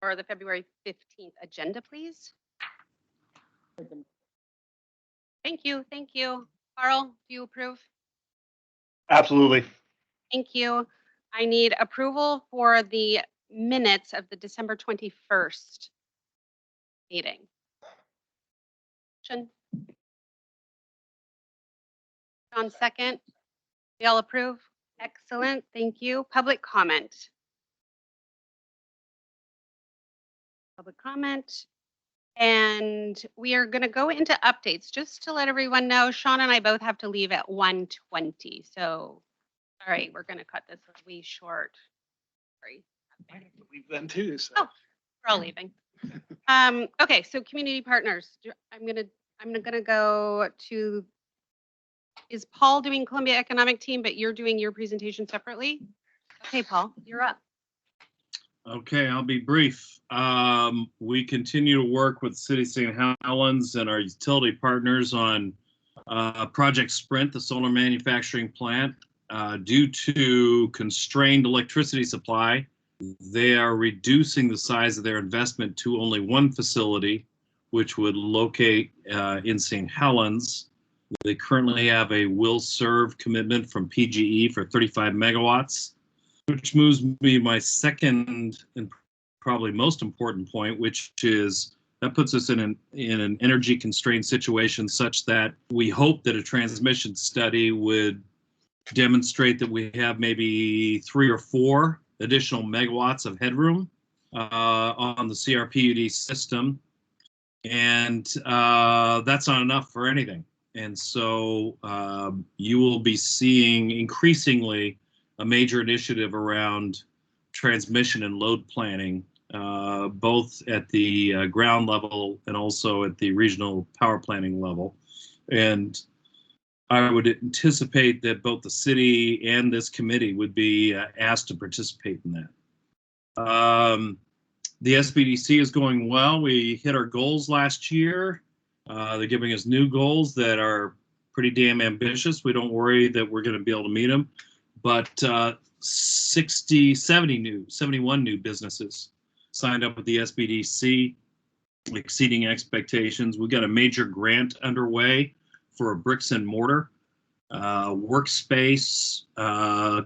for the February 15th agenda, please? Thank you. Thank you. Carl, do you approve? Absolutely. Thank you. I need approval for the minutes of the December 21st meeting. John, second. We all approve? Excellent. Thank you. Public comment. Public comment. And we are going to go into updates just to let everyone know. Sean and I both have to leave at 1:20. So, all right, we're going to cut this a wee short. Sorry. I have to leave then too. So. Oh, we're all leaving. Okay, so community partners. I'm gonna go to. Is Paul doing Columbia Economic Team, but you're doing your presentation separately? Okay, Paul, you're up. Okay, I'll be brief. We continue to work with City of St. Helens and our utility partners on Project Sprint, the solar manufacturing plant. Due to constrained electricity supply, they are reducing the size of their investment to only one facility, which would locate in St. Helens. They currently have a will serve commitment from PGE for 35 megawatts. Which moves me my second and probably most important point, which is that puts us in an energy constrained situation such that we hope that a transmission study would demonstrate that we have maybe 3 or 4 additional megawatts of headroom on the CRPUD system. And that's not enough for anything. And so you will be seeing increasingly a major initiative around transmission and load planning, both at the ground level and also at the regional power planning level. And I would anticipate that both the city and this committee would be asked to participate in that. The SBDC is going well. We hit our goals last year. They're giving us new goals that are pretty damn ambitious. We don't worry that we're going to be able to meet them. But 71 new businesses signed up with the SBDC, exceeding expectations. We've got a major grant underway for a bricks and mortar, workspace,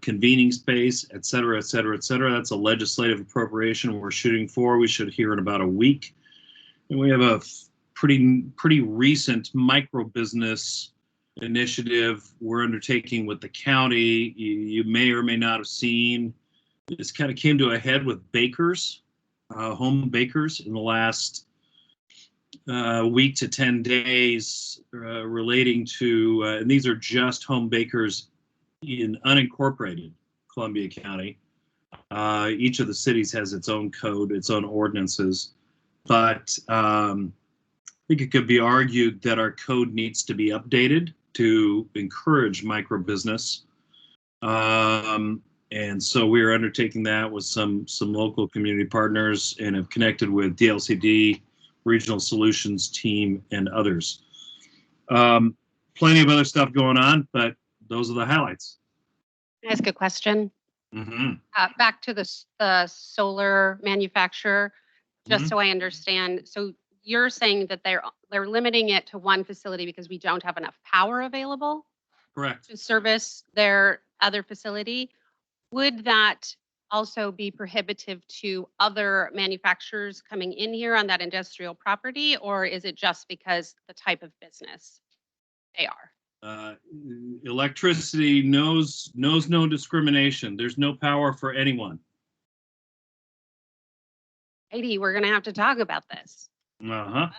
convening space, et cetera, et cetera, et cetera. That's a legislative appropriation we're shooting for. We should hear in about a week. And we have a pretty recent micro business initiative we're undertaking with the county. You may or may not have seen, this kind of came to a head with bakers, home bakers in the last week to 10 days relating to, and these are just home bakers in unincorporated Columbia County. Each of the cities has its own code, its own ordinances, but I think it could be argued that our code needs to be updated to encourage micro business. And so we're undertaking that with some local community partners and have connected with DLCD, Regional Solutions Team, and others. Plenty of other stuff going on, but those are the highlights. Can I ask a question? Mm-hmm. Back to the solar manufacturer, just Mhm. so I understand. So you're saying that they're limiting it to one facility because we don't have enough power available Correct. to service their other facility. Would that also be prohibitive to other manufacturers coming in here on that industrial property, or is it just because the type of business they are? Electricity knows no discrimination. There's no power for anyone. Heidi, we're going to have to talk about this. Uh-huh.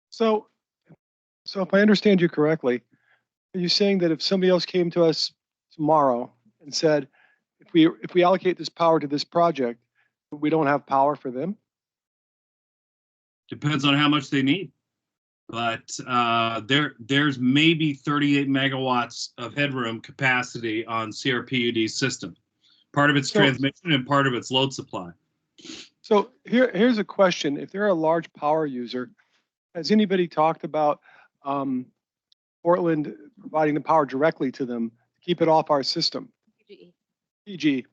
So if I understand you correctly, are you saying that if somebody else came to us tomorrow and said, if we allocate this power to this project, we don't have power for them? Depends on how much they need. But there's maybe 38 megawatts of headroom capacity on CRPUD's system. Part of its transmission and part of its load supply. So here's a question. If they're a large power user, has anybody talked about Portland providing the power directly to them to keep it off our system? PG.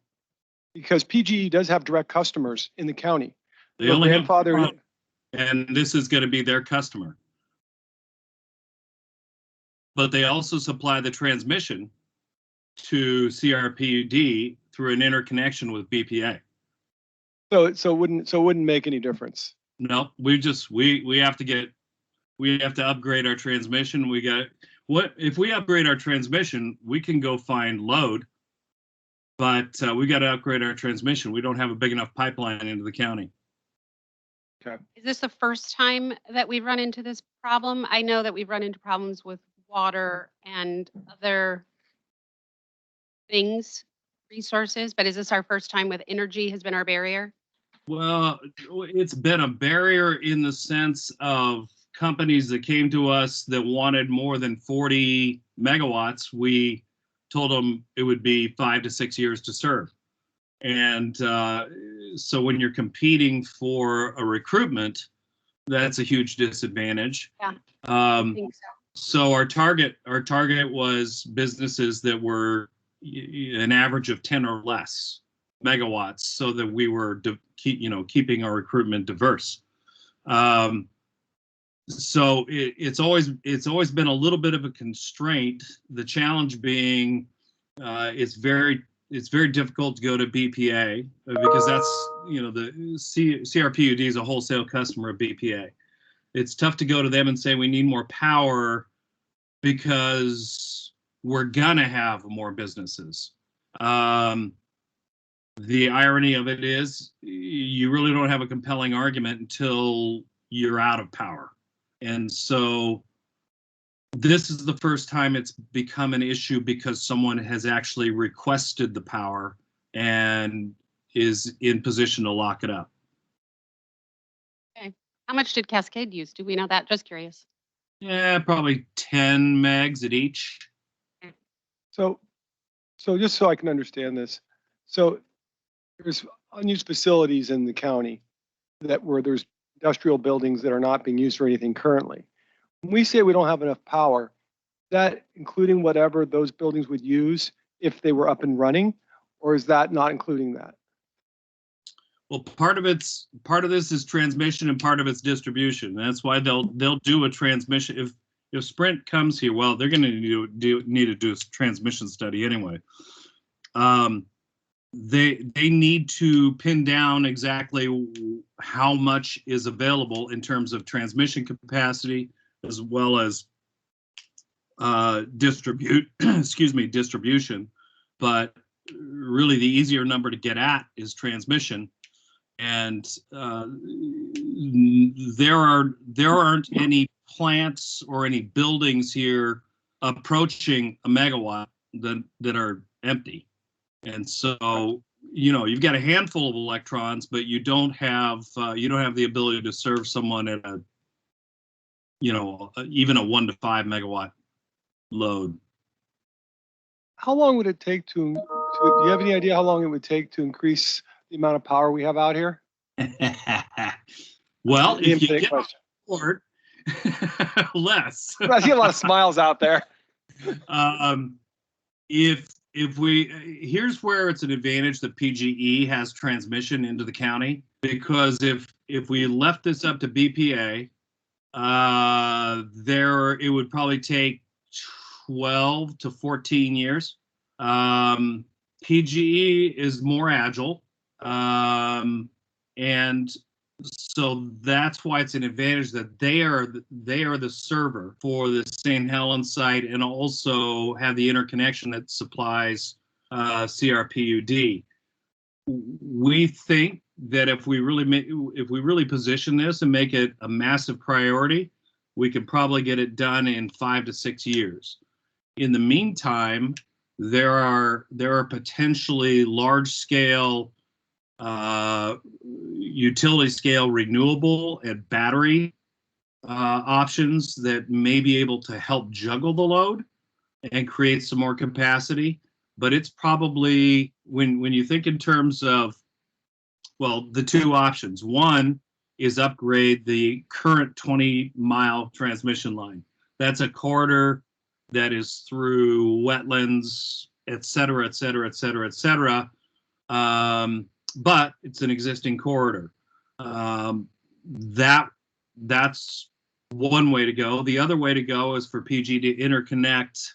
Because PGE does have direct customers in the county. They They're only have, grandfathered. and this is going to be their customer. But they also supply the transmission to CRPUD through an interconnection with BPA. So it wouldn't make any difference. No, we have to upgrade our transmission. If we upgrade our transmission, we can go find load, but we got to upgrade our transmission. We don't have a big enough pipeline into the county. Is this the first time that we've run into this problem? I know that we've run into problems with water and other things, resources, but is this our first time with energy has been our barrier? Well, it's been a barrier in the sense of companies that came to us that wanted more than 40 megawatts. We told them it would be 5 to 6 years to serve. And so when you're competing for a recruitment, that's a huge disadvantage. Yeah, I think so. So our target was businesses that were an average of 10 or less megawatts, so that we were keeping our recruitment diverse. So it's always been a little bit of a constraint. The challenge being it's very difficult to go to BPA because that's the CRPUD is a wholesale customer of BPA. It's tough to go to them and say we need more power because we're gonna have more businesses. The irony of it is you really don't have a compelling argument until you're out of power. And so this is the first time it's become an issue because someone has actually requested the power and is in position to lock it up. Okay. How much did Cascade use? Do we know that? Just curious. Yeah, probably 10 megs at each. So just so I can understand this, so there's unused facilities in the county where there's industrial buildings that are not being used for anything currently. When we say we don't have enough power, that including whatever those buildings would use if they were up and running, or is that not including that? Well, part of this is transmission and part of it's distribution. That's why they'll do a transmission. If Sprint comes here, well, they're going to need to do a transmission study anyway. They need to pin down exactly how much is available in terms of transmission capacity as well as distribution. But really, the easier number to get at is transmission. And there aren't any plants or any buildings here approaching a megawatt that are empty. And so, you've got a handful of electrons, but you don't have the ability to serve someone at a, even a 1 to 5 megawatt load. How long would it take do you have any idea how long it would take to increase the amount of power we have out here? Well, if you get question. Board, less. I see a lot of smiles out there. Here's where it's an advantage that PGE has transmission into the county, because if we left this up to BPA, it would probably take 12 to 14 years. PGE is more agile, and so that's why it's an advantage that they are the server for the St. Helens site and also have the interconnection that supplies CRPUD. We think that if we really position this and make it a massive priority, we could probably get it done in 5 to 6 years. In the meantime, there are potentially large scale utility scale renewable and battery options that may be able to help juggle the load and create some more capacity. But it's probably, when you think in terms of, well, the two options. One is upgrade the current 20-mile transmission line. That's a corridor that is through wetlands, et cetera, et cetera, et cetera, et cetera. but it's an existing corridor. That's one way to go. The other way to go is for PG to interconnect,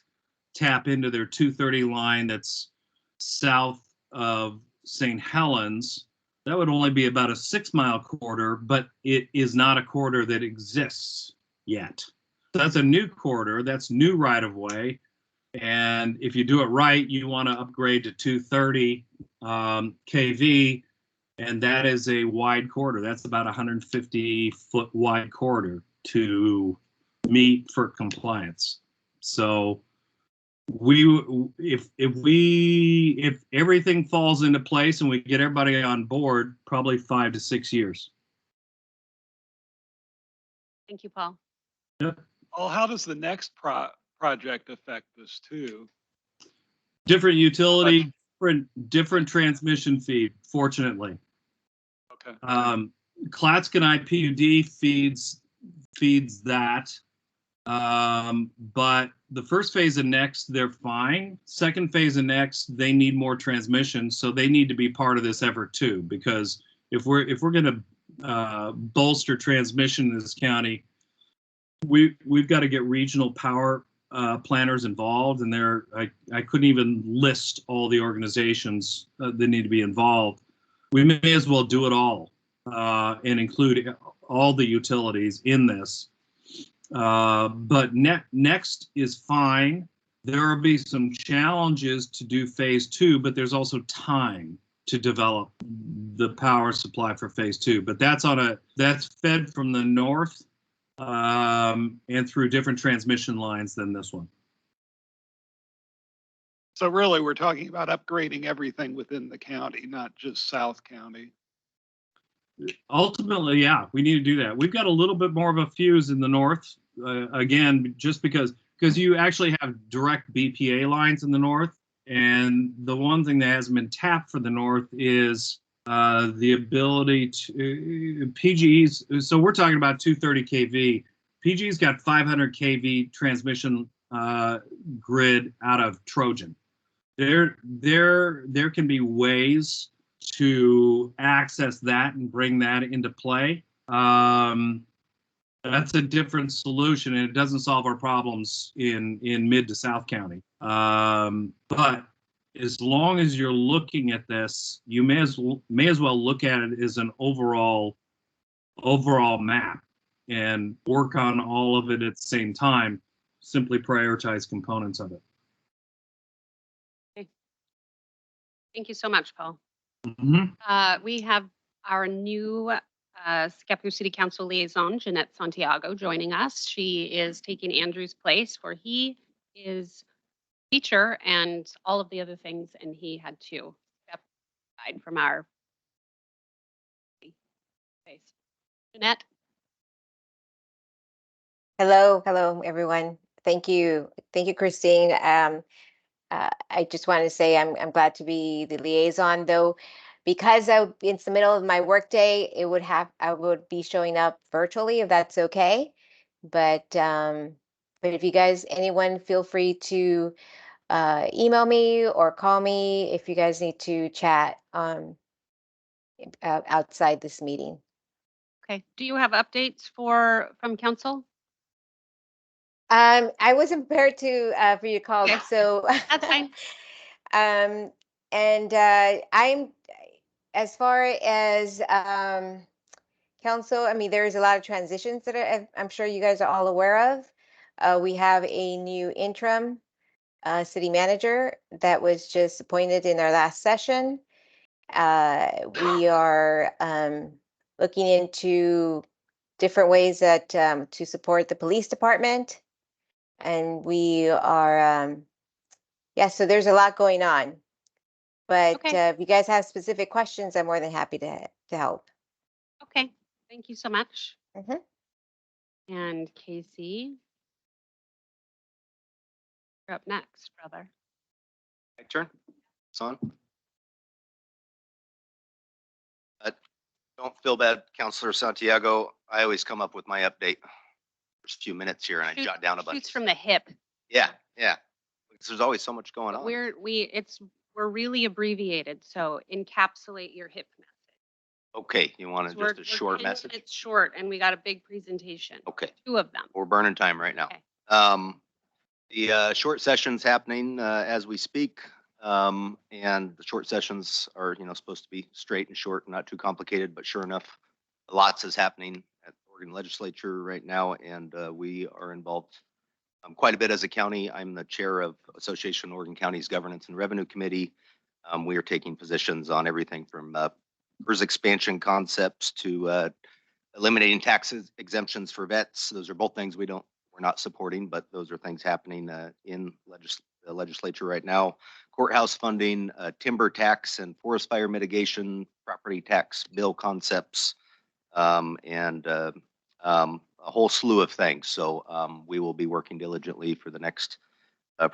tap into their 230 line that's south of St. Helens. That would only be about a 6-mile corridor, but it is not a corridor that exists yet. So that's a new corridor, that's new right of way. And if you do it right, you want to upgrade to 230 kV, and that is a wide corridor. That's about 150-foot wide corridor to meet for compliance. So if everything falls into place and we get everybody on board, probably 5 to 6 years. Thank you, Paul. Yep. Well, how does the next project affect this too? Different utility, different transmission feed, fortunately. Okay. Clatskanie IPUD feeds that. But the first phase of Next, they're fine. Second phase of Next, they need more transmission, so they need to be part of this effort too. Because if we're going to bolster transmission in this county, we've got to get regional power planners involved, and I couldn't even list all the organizations that need to be involved. We may as well do it all and include all the utilities in this. But Next is fine. There will be some challenges to do phase 2, but there's also time to develop the power supply for phase 2. But that's fed from the north and through different transmission lines than this one. So really, we're talking about upgrading everything within the county, not just South County. Ultimately, yeah, we need to do that. We've got a little bit more of a fuse in the north, again, just because you actually have direct BPA lines in the north. And the one thing that hasn't been tapped for the north is the ability to PGE's. So we're talking about 230 kV. PGE's got 500 kV transmission grid out of Trojan. There can be ways to access that and bring that into play. That's a different solution, and it doesn't solve our problems in mid to South County. But as long as you're looking at this, you may as well look at it as an overall map and work on all of it at the same time. Simply prioritize components of it. Okay. Thank you so much, Paul. Mm-hmm. We have our new Scapa City Council liaison, Jeanette Santiago, joining us. She is taking Andrew's place, where he is teacher and all of the other things, and he had to step aside from our space. Jeanette? Hello, everyone. Thank you, Christine. I just want to say I'm glad to be the liaison, though, because it's the middle of my workday. I would be showing up virtually, if that's okay. But if you guys, anyone, feel free to email me or call me if you guys need to chat outside this meeting. Okay. Do you have updates from council? I wasn't prepared for you to call, Okay. so That's fine. And I'm, as far as council, I mean, there's a lot of transitions that I'm sure you guys are all aware of. We have a new interim city manager that was just appointed in our last session. We are looking into different ways that to support the police department. And we are, so there's a lot going on. But Okay. if you guys have specific questions, I'm more than happy to help. Okay. Thank you so much. Mhm. And Casey, you're up next, brother. My turn. It's on. Don't feel bad, Councilor Santiago. I always come up with my update. There's a few minutes here and I jot down a bunch. Shoots from the hip. Yeah. Because there's always so much going on. We're we're really abbreviated, so encapsulate your HIP message. Okay, you want We're- just a we're short 10 message? minutes short, and we got a big presentation, Okay, 2 of them. we're burning time right now. Okay. The short session's happening as we speak. And the short sessions are, supposed to be straight and short, not too complicated, but sure enough, lots is happening at the Oregon Legislature right now, and we are involved quite a bit as a county. I'm the chair of Association of Oregon Counties Governance and Revenue Committee. We are taking positions on everything from PERS expansion concepts to eliminating tax exemptions for vets. Those are both things we're not supporting, but those are things happening in the legislature right now. Courthouse funding, timber tax and forest fire mitigation, property tax bill concepts, and a whole slew of things. So we will be working diligently for the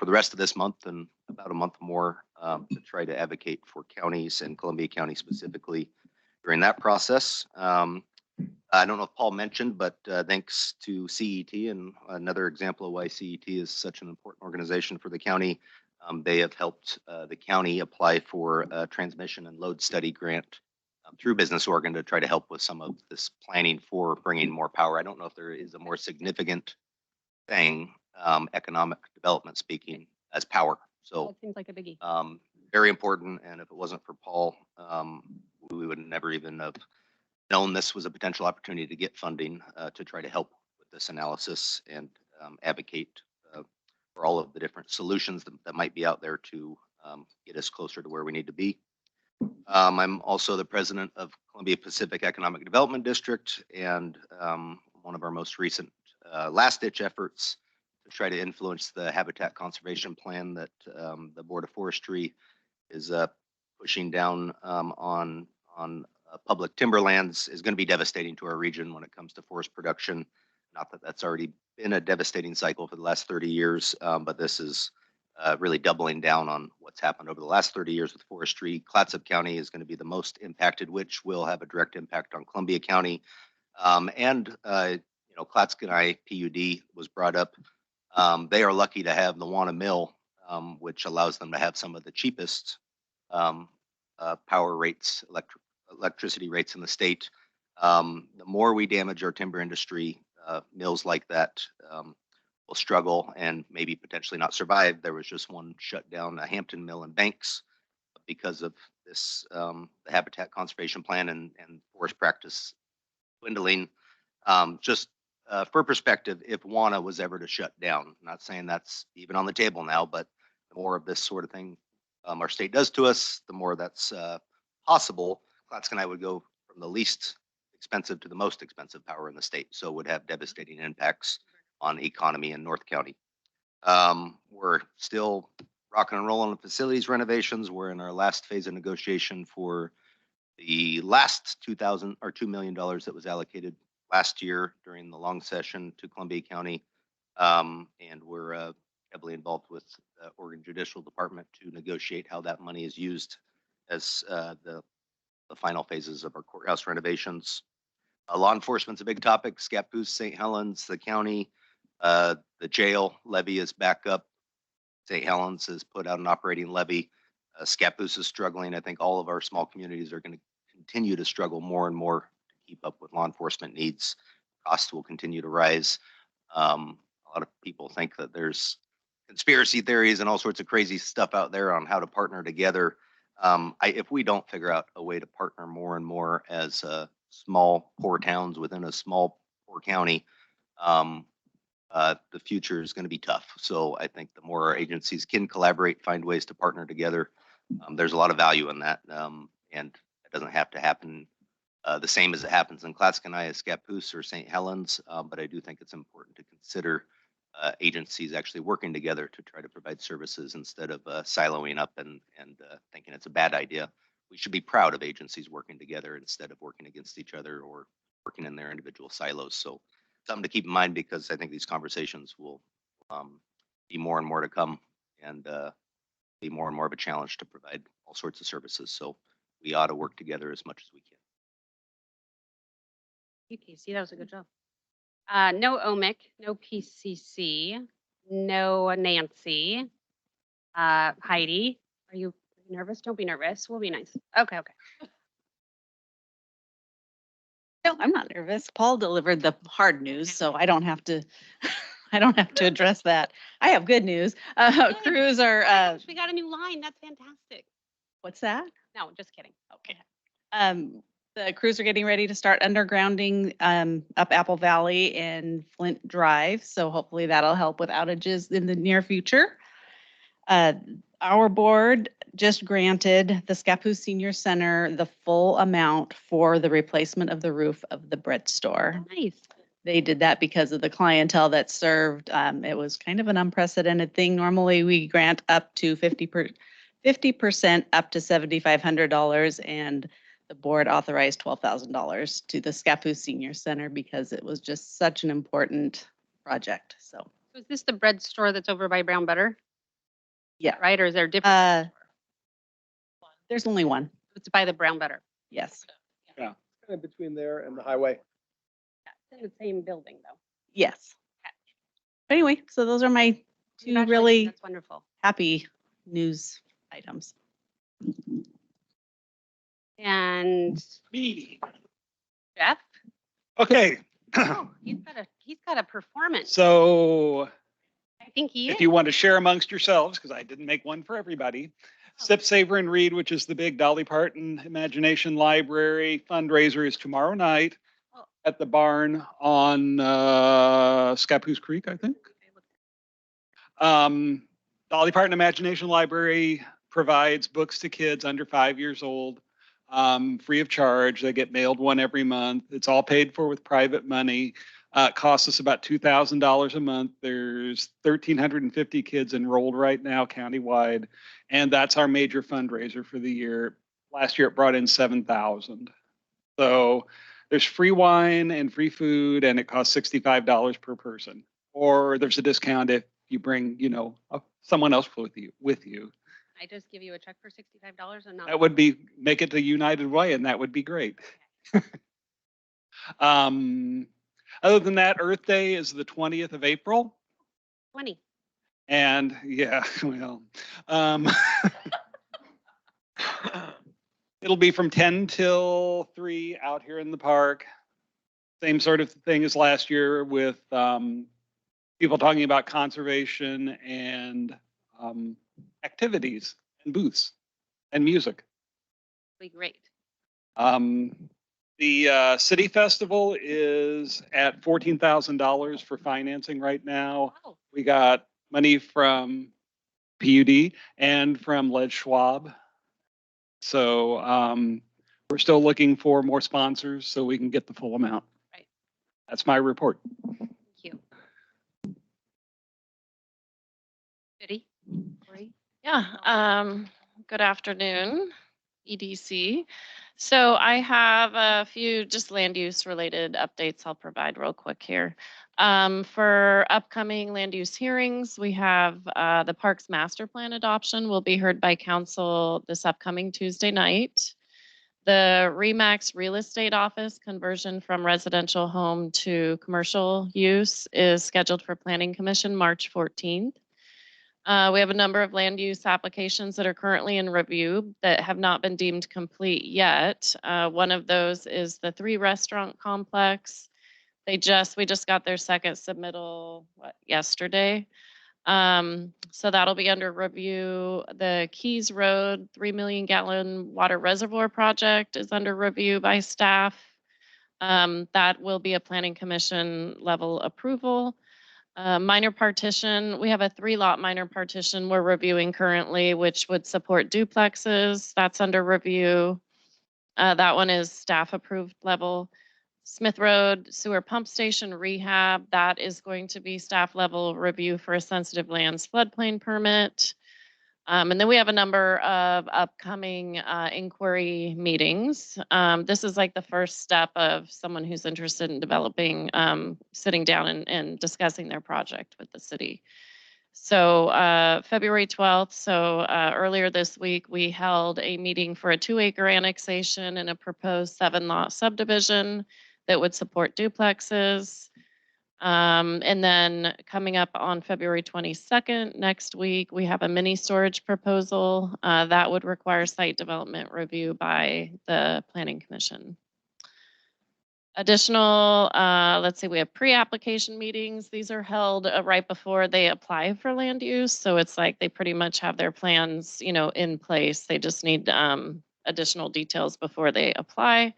rest of this month and about a month more to try to advocate for counties and Columbia County specifically during that process. I don't know if Paul mentioned, but thanks to CET, and another example of why CET is such an important organization for the county, they have helped the county apply for a transmission and load study grant through Business Oregon to try to help with some of this planning for bringing more power. I don't know if there is a more significant thing, economic development speaking, as power. So That seems like a biggie. very important. And if it wasn't for Paul, we would never even have known this was a potential opportunity to get funding to try to help with this analysis and advocate for all of the different solutions that might be out there to get us closer to where we need to be. I'm also the president of Columbia Pacific Economic Development District, and one of our most recent last-ditch efforts to try to influence the habitat conservation plan that the Board of Forestry is pushing down on public timberlands is going to be devastating to our region when it comes to forest production. Not that that's already been a devastating cycle for the last 30 years, but this is really doubling down on what's happened over the last 30 years with forestry. Clatsop County is going to be the most impacted, which will have a direct impact on Columbia County. Clatskanie PUD was brought up. They are lucky to have the Wana Mill, which allows them to have some of the cheapest power rates, electricity rates in the state. The more we damage our timber industry, mills like that will struggle and maybe potentially not survive. There was just one shut down, a Hampton Mill in Banks, because of this, the habitat conservation plan and forest practice dwindling. Just for perspective, if Wana was ever to shut down, I'm not saying that's even on the table now, but the more of this sort of thing our state does to us, the more that's possible. Clatskanie would go from the least expensive to the most expensive power in the state, so it would have devastating impacts on the economy in North County. We're still rocking and rolling on facilities renovations. We're in our last phase of negotiation for the last $2 million that was allocated last year during the long session to Columbia County. And we're heavily involved with the Oregon Judicial Department to negotiate how that money is used as the final phases of our courthouse renovations. Law enforcement's a big topic. Scappoose, St. Helens, the county, the jail levy is back up. St. Helens has put out an operating levy. Scappoose is struggling. I think all of our small communities are going to continue to struggle more and more to keep up with law enforcement needs. Costs will continue to rise. A lot of people think that there's conspiracy theories and all sorts of crazy stuff out there on how to partner together. If we don't figure out a way to partner more and more as small, poor towns within a small, poor county, the future is going to be tough. So I think the more our agencies can collaborate, find ways to partner together, there's a lot of value in that. And it doesn't have to happen the same as it happens in Clatskanie, Scappoose, or St. Helens. But I do think it's important to consider agencies actually working together to try to provide services instead of siloing up and thinking it's a bad idea. We should be proud of agencies working together instead of working against each other or working in their individual silos. So something to keep in mind, because I think these conversations will be more and more to come, and be more and more of a challenge to provide all sorts of services. So we ought to work together as much as we can. You, Casey, that was a good job. No OMIC, no PCC, no Nancy. Heidi, are you Nervous? Don't be nervous. We'll be nice. Okay, okay. No, I'm not nervous. Paul delivered the hard news, so I don't have to, I don't have to address that. I have good news. Crews are, Oh my gosh, we got a new line. That's fantastic. what's that? No, just kidding. Okay. The crews are getting ready to start undergrounding, up Apple Valley and Flint Drive. So hopefully that'll help with outages in the near future. Our board just granted the Scappoose Senior Center the full amount for the replacement of the roof of the bread store. Oh, nice. They did that because of the clientele that served. It was kind of an unprecedented thing. Normally, we grant up to 50% up to $7,500, and the board authorized $12,000 to the Scappoose Senior Center because it was just such an important project. So, So is this the bread store that's over by Brown Butter? yeah. Right, or is there a different? There's only one. It's by the Brown Butter. Yes. Kind of between there and the highway. It's in the same building though. Yes. But anyway, so those are my two Congratulations, really That's wonderful. happy news items. And Me. Jeff? Okay, Oh, he's got a performance. so I think he is. if you want to share amongst yourselves, because I didn't make one for everybody, Sip, Savor, and Read, which is the big Dolly Parton Imagination Library fundraiser, is tomorrow night Oh. at the barn on Scappoose Creek, I think. Dolly Parton Imagination Library provides books to kids under 5 years old, free of charge. They get mailed one every month. It's all paid for with private money. It costs us about $2,000 a month. There's 1,350 kids enrolled right now countywide, and that's our major fundraiser for the year. Last year it brought in 7,000. So there's free wine and free food, and it costs $65 per person. Or there's a discount if you bring, someone else with you. I just give you a check for $65 and not. That would be, make it the United Way, and that would be great. Other than that, Earth Day is the 20th of April. 20. And yeah, well, it'll be from 10 till 3 out here in the park. Same sort of thing as last year with people talking about conservation and activities and booths and music. Be great. The City Festival is at $14,000 for financing right now. Wow. We got money from PUD and from Led Schwab. So we're still looking for more sponsors so we can get the full amount. Right. That's my report. Thank you. Judy? Lori? Yeah, good afternoon, EDC. So I have a few just land use related updates I'll provide real quick here. For upcoming land use hearings, we have the Parks Master Plan adoption will be heard by council this upcoming Tuesday night. The RE/MAX real estate office conversion from residential home to commercial use is scheduled for Planning Commission March 14th. We have a number of land use applications that are currently in review that have not been deemed complete yet. One of those is the 3 restaurant complex. We just got their second submittal yesterday. So that'll be under review. The Keys Road 3 million gallon water reservoir project is under review by staff. That will be a planning commission level approval. Minor partition, we have a 3-lot minor partition we're reviewing currently, which would support duplexes. That's under review. That one is staff approved level. Smith Road sewer pump station rehab, that is going to be staff level review for a sensitive lands floodplain permit. And then we have a number of upcoming inquiry meetings. This is like the first step of someone who's interested in developing, sitting down and discussing their project with the city. So February 12th, so earlier this week, we held a meeting for a 2-acre annexation and a proposed 7-lot subdivision that would support duplexes. And then coming up on February 22nd, next week, we have a mini storage proposal that would require site development review by the Planning Commission. Additional, let's see, we have pre-application meetings. These are held right before they apply for land use. So it's like they pretty much have their plans, you know, in place. They just need additional details before they apply.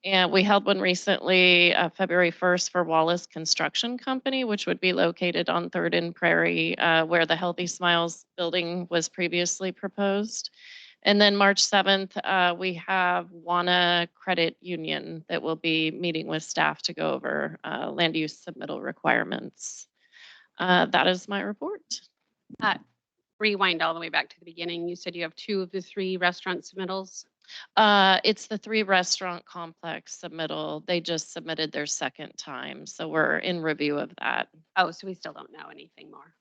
And we held one recently, February 1st for Wallace Construction Company, which would be located on 3rd and Prairie, where the Healthy Smiles building was previously proposed. And then March 7th, we have WANA Credit Union that will be meeting with staff to go over land use submittal requirements. That is my report. Rewind all the way back to the beginning. You said you have 2 of the 3 restaurant submittals. It's the 3 restaurant complex submittal. They just submitted their 2nd time. So we're in review of that. Oh, so we still don't know anything more.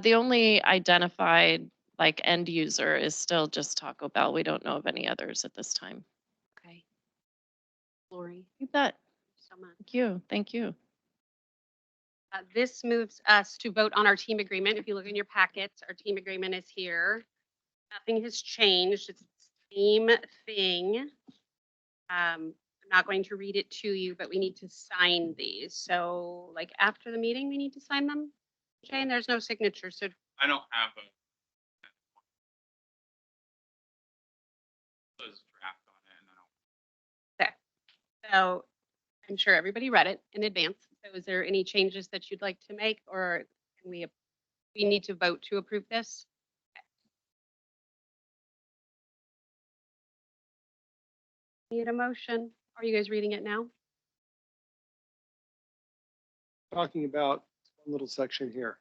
The only identified like end user is still just Taco Bell. We don't know of any others at this time. Okay. Lori, You bet. so much. Thank you. Thank you. This moves us to vote on our team agreement. If you look in your packets, our team agreement is here. Nothing has changed. It's the same thing. I'm not going to read it to you, but we need to sign these. So like after the meeting, we need to sign them. Jay, and there's no signature. So I don't have a draft on it, and I don't. So I'm sure everybody read it in advance. So is there any changes that you'd like to make, or can we need to vote to approve this? Need a motion? Are you guys reading it now? Talking about one little section here.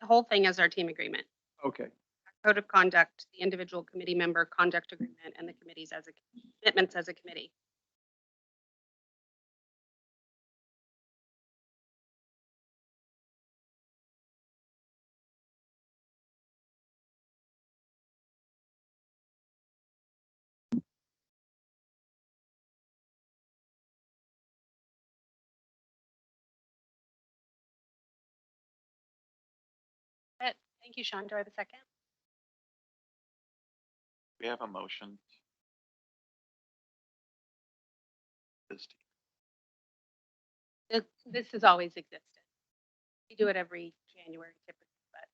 The whole thing is our team agreement. Okay. Code of conduct, the individual committee member conduct agreement, and the committees as a commitments as a committee. Thank you, Sean. Do I have a second? We have a motion. This has always existed. We do it every January typically, but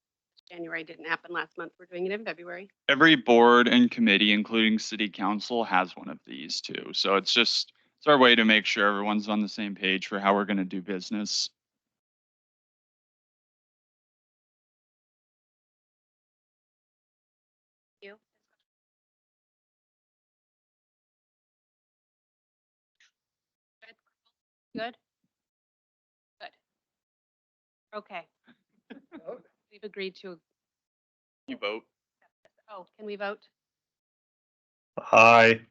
January didn't happen last month. We're doing it in February. Every board and committee, including city council, has one of these too. So it's our way to make sure everyone's on the same page for how we're going to do business. You. Good. Good. Okay. We've agreed to. You vote. Oh, can we vote? Hi.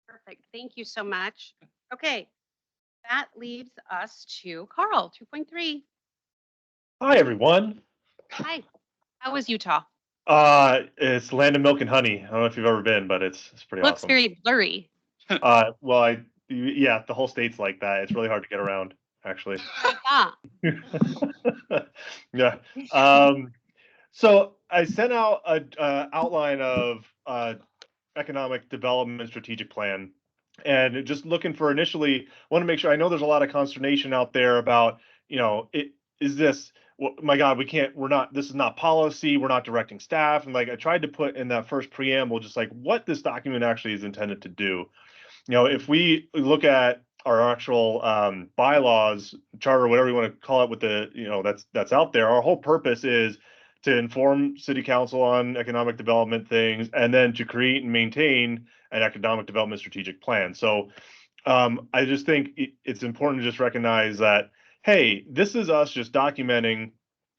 Perfect. Thank you so much. Okay. That leaves us to Carl, 2.3. Hi, everyone. Hi. How was Utah? It's Land of Milk and Honey. I don't know if you've ever been, but it's pretty Looks awesome. very blurry. Well, yeah, the whole state's like that. It's really hard to get around, actually. Ah, Yeah. So I sent out a outline of economic development strategic plan, and just looking for initially, want to make sure. I know there's a lot of consternation out there about, is this? Well, my God, this is not policy. We're not directing staff. And like, I tried to put in that first preamble, just like what this document actually is intended to do. If we look at our actual bylaws, charter, whatever you want to call it, with the, that's out there, our whole purpose is to inform city council on economic development things, and then to create and maintain an economic development strategic plan. So I just think it's important to just recognize that, hey, this is us just documenting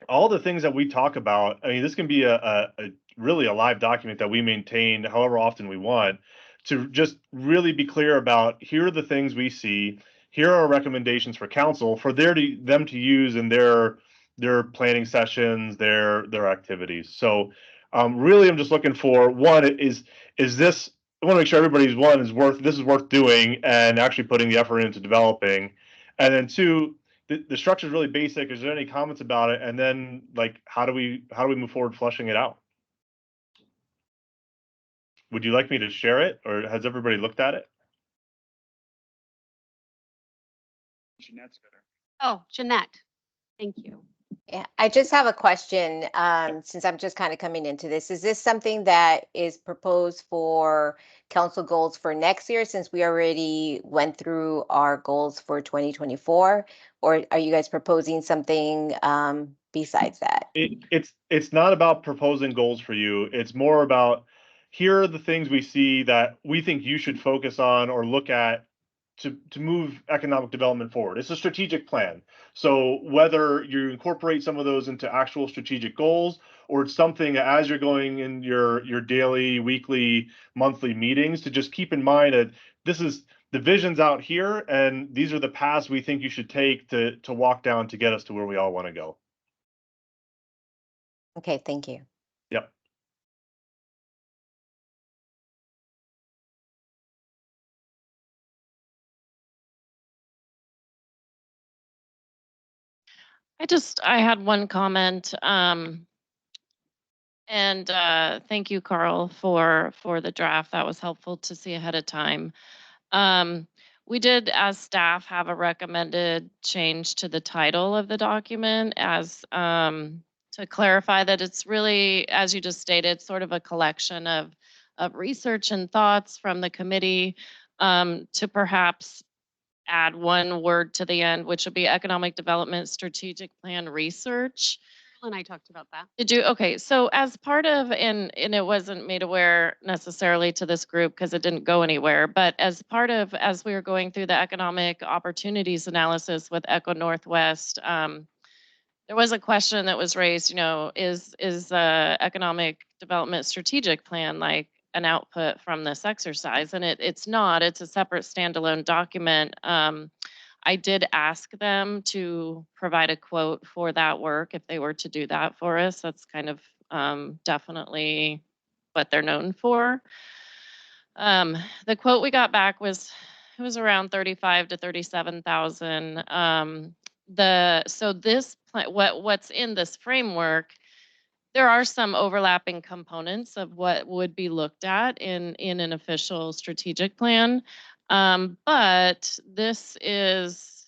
all the things that we talk about. I mean, this can be a really a live document that we maintain however often we want, to just really be clear about, here are the things we see, here are our recommendations for council for them to use in their planning sessions, their activities. So really, I'm just looking for, one, is this, I want to make sure everybody's this is worth doing and actually putting the effort into developing. And then two, the structure is really basic. Is there any comments about it? And then like, how do we move forward flushing it out? Would you like me to share it, or has everybody looked at it? Jeanette's better. Oh, Jeanette, thank you. Yeah, I just have a question, since I'm just kind of coming into this. Is this something that is proposed for council goals for next year, since we already went through our goals for 2024? Or are you guys proposing something besides that? It's not about proposing goals for you. It's more about, here are the things we see that we think you should focus on or look at to move economic development forward. It's a strategic plan. So whether you incorporate some of those into actual strategic goals, or it's something as you're going in your daily, weekly, monthly meetings, to just keep in mind that this is the vision's out here, and these are the paths we think you should take to walk down to get us to where we all want to go. Okay, thank you. Yep. I had one comment. And thank you, Carl, for the draft. That was helpful to see ahead of time. We did, as staff, have a recommended change to the title of the document as to clarify that it's really, as you just stated, sort of a collection of research and thoughts from the committee, to perhaps add one word to the end, which would be Economic Development Strategic Plan Research. And I talked about that. Did you? Okay. So as part of, and it wasn't made aware necessarily to this group because it didn't go anywhere, but as part of, as we were going through the economic opportunities analysis with Echo Northwest, there was a question that was raised, is economic development strategic plan like an output from this exercise? And it's not, it's a separate standalone document. I did ask them to provide a quote for that work if they were to do that for us. That's kind of definitely what they're known for. The quote we got back was, it was around 35 to 37,000. So this plan, what's in this framework, there are some overlapping components of what would be looked at in an official strategic plan. But this is,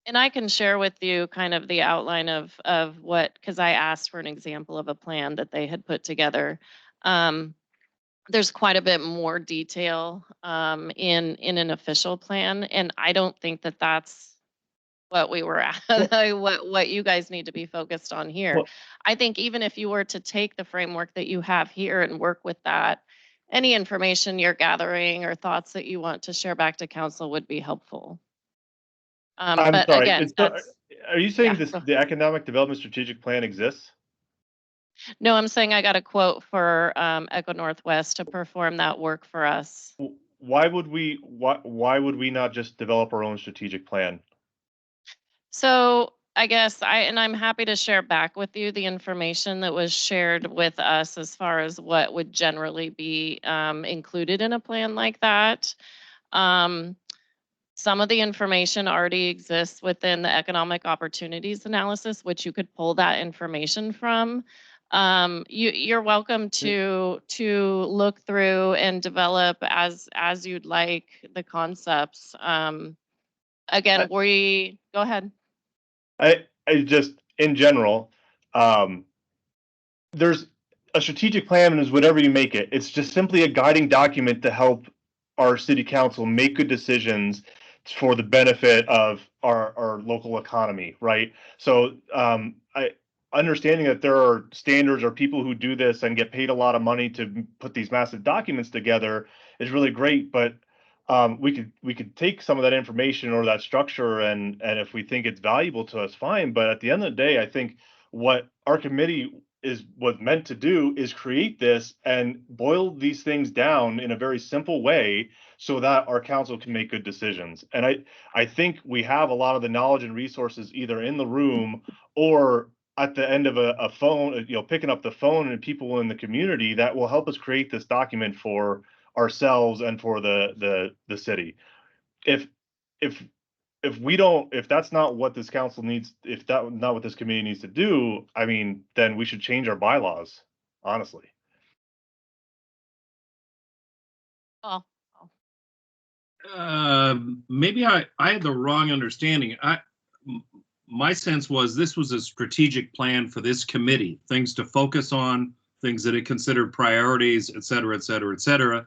and I can share with you kind of the outline of what, because I asked for an example of a plan that they had put together. There's quite a bit more detail in an official plan, and I don't think that that's what we were at, what you guys need to be focused on here. Well, I think even if you were to take the framework that you have here and work with that, any information you're gathering or thoughts that you want to share back to council would be helpful. I'm but sorry. again, Are you saying yeah. the economic development strategic plan exists? No, I'm saying I got a quote for Echo Northwest to perform that work for us. Why would we not just develop our own strategic plan? So I guess I'm happy to share back with you the information that was shared with us as far as what would generally be included in a plan like that. Some of the information already exists within the economic opportunities analysis, which you could pull that information from. You're welcome to look through and develop as you'd like the concepts. Again, go ahead. I just, in general, there's a strategic plan is whatever you make it. It's just simply a guiding document to help our city council make good decisions for the benefit of our local economy, right? So understanding that there are standards or people who do this and get paid a lot of money to put these massive documents together is really great, but we could take some of that information or that structure and if we think it's valuable to us, fine. But at the end of the day, I think what our committee was meant to do is create this and boil these things down in a very simple way so that our council can make good decisions. And I think we have a lot of the knowledge and resources either in the room or at the end of a phone, picking up the phone and people in the community that will help us create this document for ourselves and for the city. If if that's not what this council needs, if that not what this committee needs to do, I mean, then we should change our bylaws, honestly. Oh, Maybe I had the wrong understanding. My sense was this was a strategic plan for this committee, things to focus on, things that it considered priorities, et cetera, et cetera, et cetera.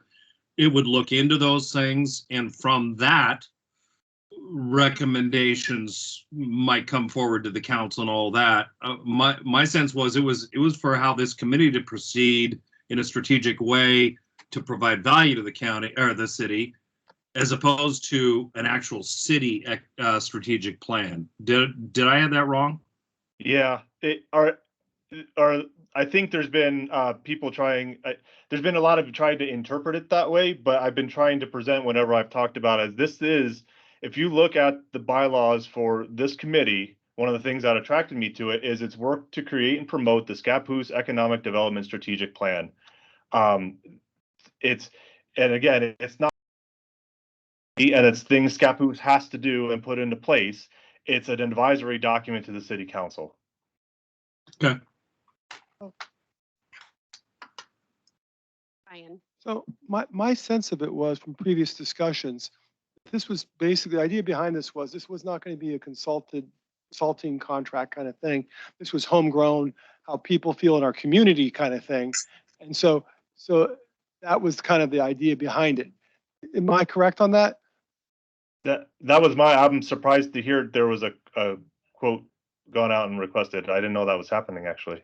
It would look into those things, and from that, recommendations might come forward to the council and all that. My sense was it was for how this committee to proceed in a strategic way to provide value to the county or the city, as opposed to an actual city strategic plan. Did I have that wrong? Yeah, I think there's been people trying. There's been a lot of trying to interpret it that way, but I've been trying to present whenever I've talked about it. This is, if you look at the bylaws for this committee, one of the things that attracted me to it is its work to create and promote the Scappoose Economic Development Strategic Plan. It's, and again, it's not, and it's things Scappoose has to do and put into place. It's an advisory document to the city council. Okay. Ryan. So my sense of it was from previous discussions, this was basically, the idea behind this was not going to be a consulting contract kind of thing. This was homegrown, how people feel in our community kind of thing. And so that was kind of the idea behind it. Am I correct on that? That was I'm surprised to hear there was a quote gone out and requested. I didn't know that was happening, actually.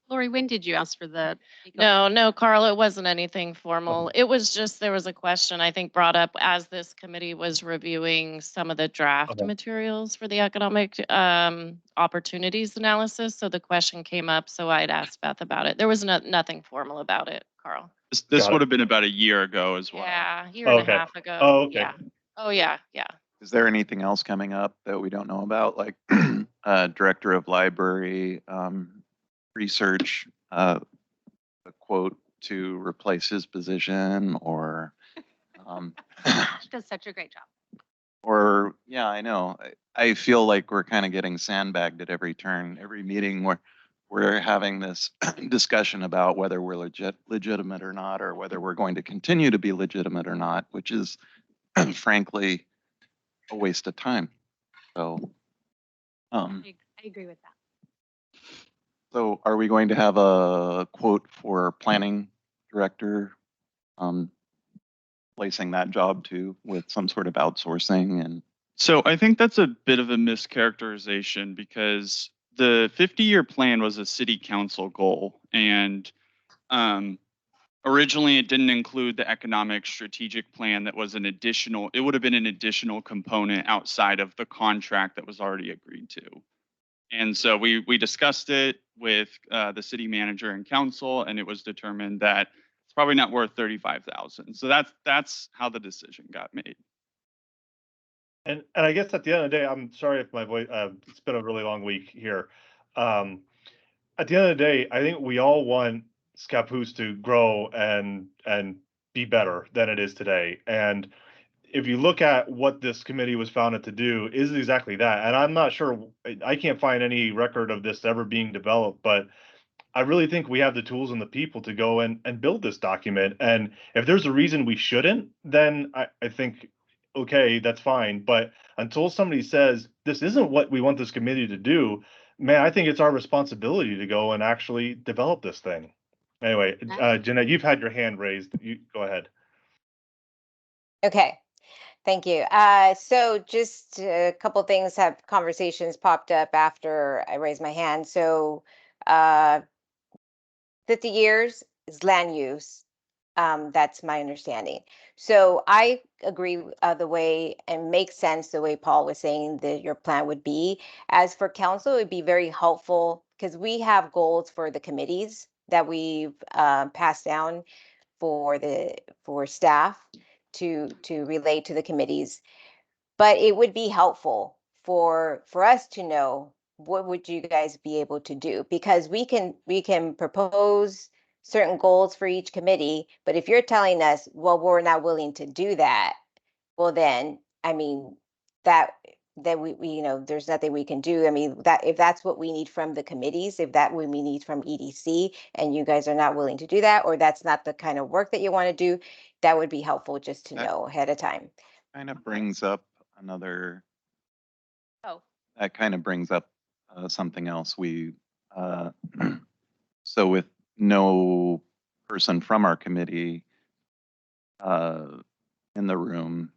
Lori, when did you ask for the? no, Carl, it wasn't anything formal. It was just, there was a question I think brought up as this committee was reviewing some of the draft Okay. materials for the economic opportunities analysis. So the question came up, so I'd asked Beth about it. There was nothing formal about it, Carl. This Got it. would have been about a year ago as well. Yeah, year and Okay. a half ago. Oh, okay. Yeah. Oh, yeah, yeah. Is there anything else coming up that we don't know about, like director of library research, a quote to replace his position, or She does such a great job. or yeah, I know. I feel like we're kind of getting sandbagged at every turn, every meeting where we're having this discussion about whether we're legitimate or not, or whether we're going to continue to be legitimate or not, which is frankly a waste of time. So, I agree with that. so are we going to have a quote for planning director, placing that job too with some sort of outsourcing? And So I think that's a bit of a mischaracterization because the 50-year plan was a city council goal, and originally it didn't include the economic strategic plan that was an additional, it would have been an additional component outside of the contract that was already agreed to. And so we discussed it with the city manager and council, and it was determined that it's probably not worth $35,000. So that's how the decision got made. And I guess at the end of the day, I'm sorry if my voice, it's been a really long week here. At the end of the day, I think we all want Scappoose to grow and be better than it is today. And if you look at what this committee was founded to do, is exactly that. And I'm not sure, I can't find any record of this ever being developed, but I really think we have the tools and the people to go and build this document. And if there's a reason we shouldn't, then I think, okay, that's fine. But until somebody says, this isn't what we want this committee to do, man, I think it's our responsibility to go and actually develop this thing. Anyway, Jeanette, you've had your hand raised. You go ahead. Okay, thank you. So just a couple things conversations popped up after I raised my hand. So 50 years is land use. That's my understanding. So I agree the way and makes sense the way Paul was saying that your plan would be. As for council, it would be very helpful because we have goals for the committees that we've passed down for staff to relate to the committees. But it would be helpful for us to know what would you guys be able to do, because we can propose certain goals for each committee, but if you're telling us, well, we're not willing to do that, well then, I mean, that we, there's nothing we can do. I mean, that if that's what we need from the committees, if that what we need from EDC, and you guys are not willing to do that, or that's not the kind of work that you want to do, that would be helpful just to That- know ahead of time. Kind of brings up another, Oh, that kind of brings up something else. Uh, so with no person from our committee in the room,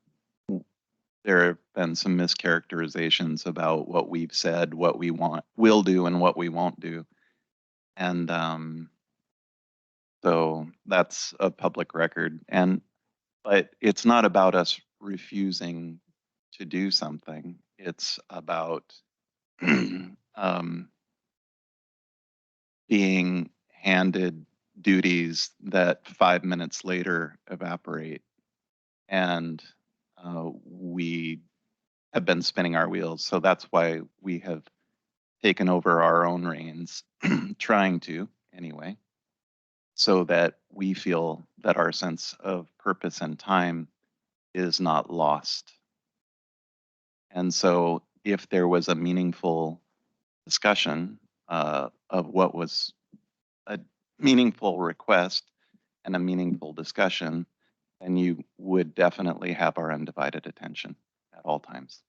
there have been some mischaracterizations about what we've said, what we will do, and what we won't do. And so that's a public record. But it's not about us refusing to do something. It's about being handed duties that 5 minutes later evaporate. And we have been spinning our wheels. So that's why we have taken over our own reins, trying to anyway, so that we feel that our sense of purpose and time is not lost. And so if there was a meaningful discussion of what was a meaningful request and a meaningful discussion, then you would definitely have our undivided attention at all times.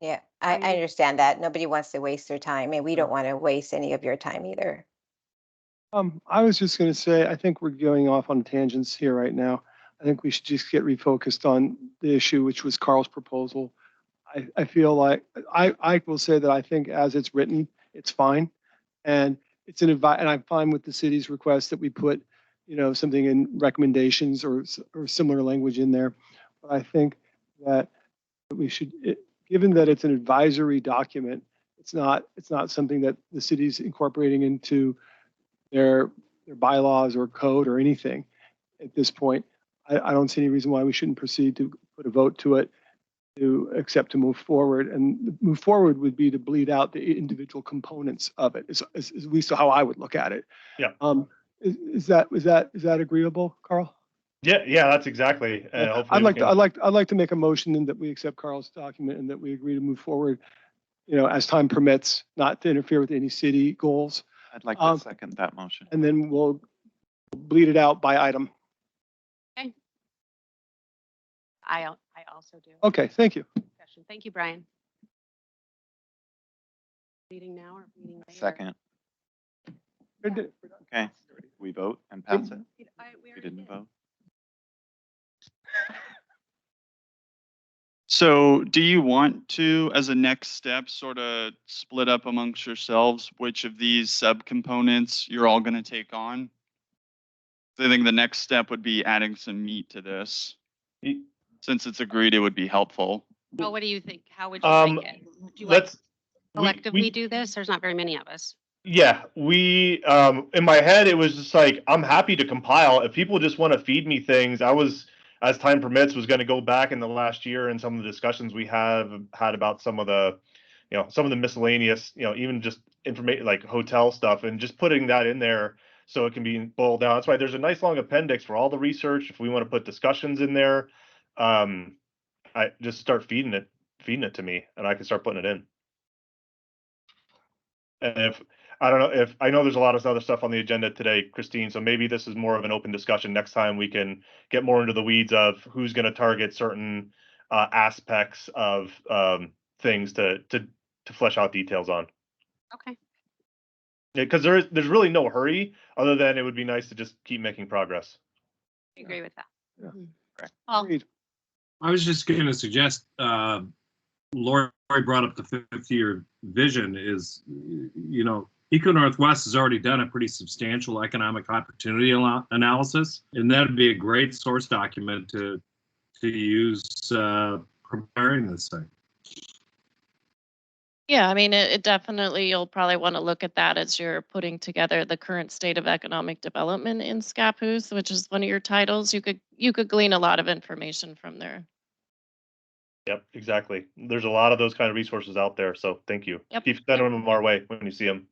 Yeah, I Um, understand that. Nobody wants to waste their time, and we don't want to waste any of your time either. I was just going to say, I think we're going off on tangents here right now. I think we should just get refocused on the issue, which was Carl's proposal. I feel like, I will say that I think as it's written, it's fine. And it's and I'm fine with the city's request that we put, something in recommendations or similar language in there. But I think that we should, given that it's an advisory document, it's not something that the city's incorporating into their bylaws or code or anything at this point. I don't see any reason why we shouldn't proceed to put a vote to it to accept to move forward. And move forward would be to bleed out the individual components of it, is at least how I would look at it. Yeah. Is that agreeable, Carl? Yeah, that's exactly. Hopefully I'd we like can- I'd like to make a motion and that we accept Carl's document and that we agree to move forward, as time permits, not to interfere with any city goals. I'd like to second that motion. And then we'll bleed it out by item. I also do. Okay, thank you. Discussion. Thank you, Brian. Meeting now or meeting later? Second. Good. Okay, we vote and pass it. We We already didn't did. vote. So do you want to, as a next step, sort of split up amongst yourselves which of these subcomponents you're all going to take on? So I think the next step would be adding some meat to this. Since it's agreed, it would be helpful. Well, what do you think? How would you like it? Do you like Let's collectively do this? There's not very many of us. Yeah, we in my head it was just like I'm happy to compile. If people just want to feed me things, I was, as time permits, was going to go back in the last year and some of the discussions we have had about some of the, some of the miscellaneous, even just information like hotel stuff, and just putting that in there so it can be boiled down. That's why there's a nice long appendix for all the research. If we want to put discussions in there, I just start feeding it to me, and I can start putting it in. And if I don't know if I know there's a lot of other stuff on the agenda today, Christine, so maybe this is more of an open discussion. Next time we can get more into the weeds of who's going to target certain aspects of things to flesh out details on. Okay. Because there's really no hurry, other than it would be nice to just keep making progress. I agree with that. Yeah. Correct. Paul, Agreed. I was just going to suggest, Lori brought up the 50-year vision is, Eco Northwest has already done a pretty substantial economic opportunity analysis, and that'd be a great source document to use preparing this thing. Yeah, I mean, it definitely, you'll probably want to look at that as you're putting together the current state of economic development in Scappoose, which is one of your titles. You could glean a lot of information from there. Yep, exactly. There's a lot of those kind of resources out there, so thank you. Yep. Keep sending them our way when you see them.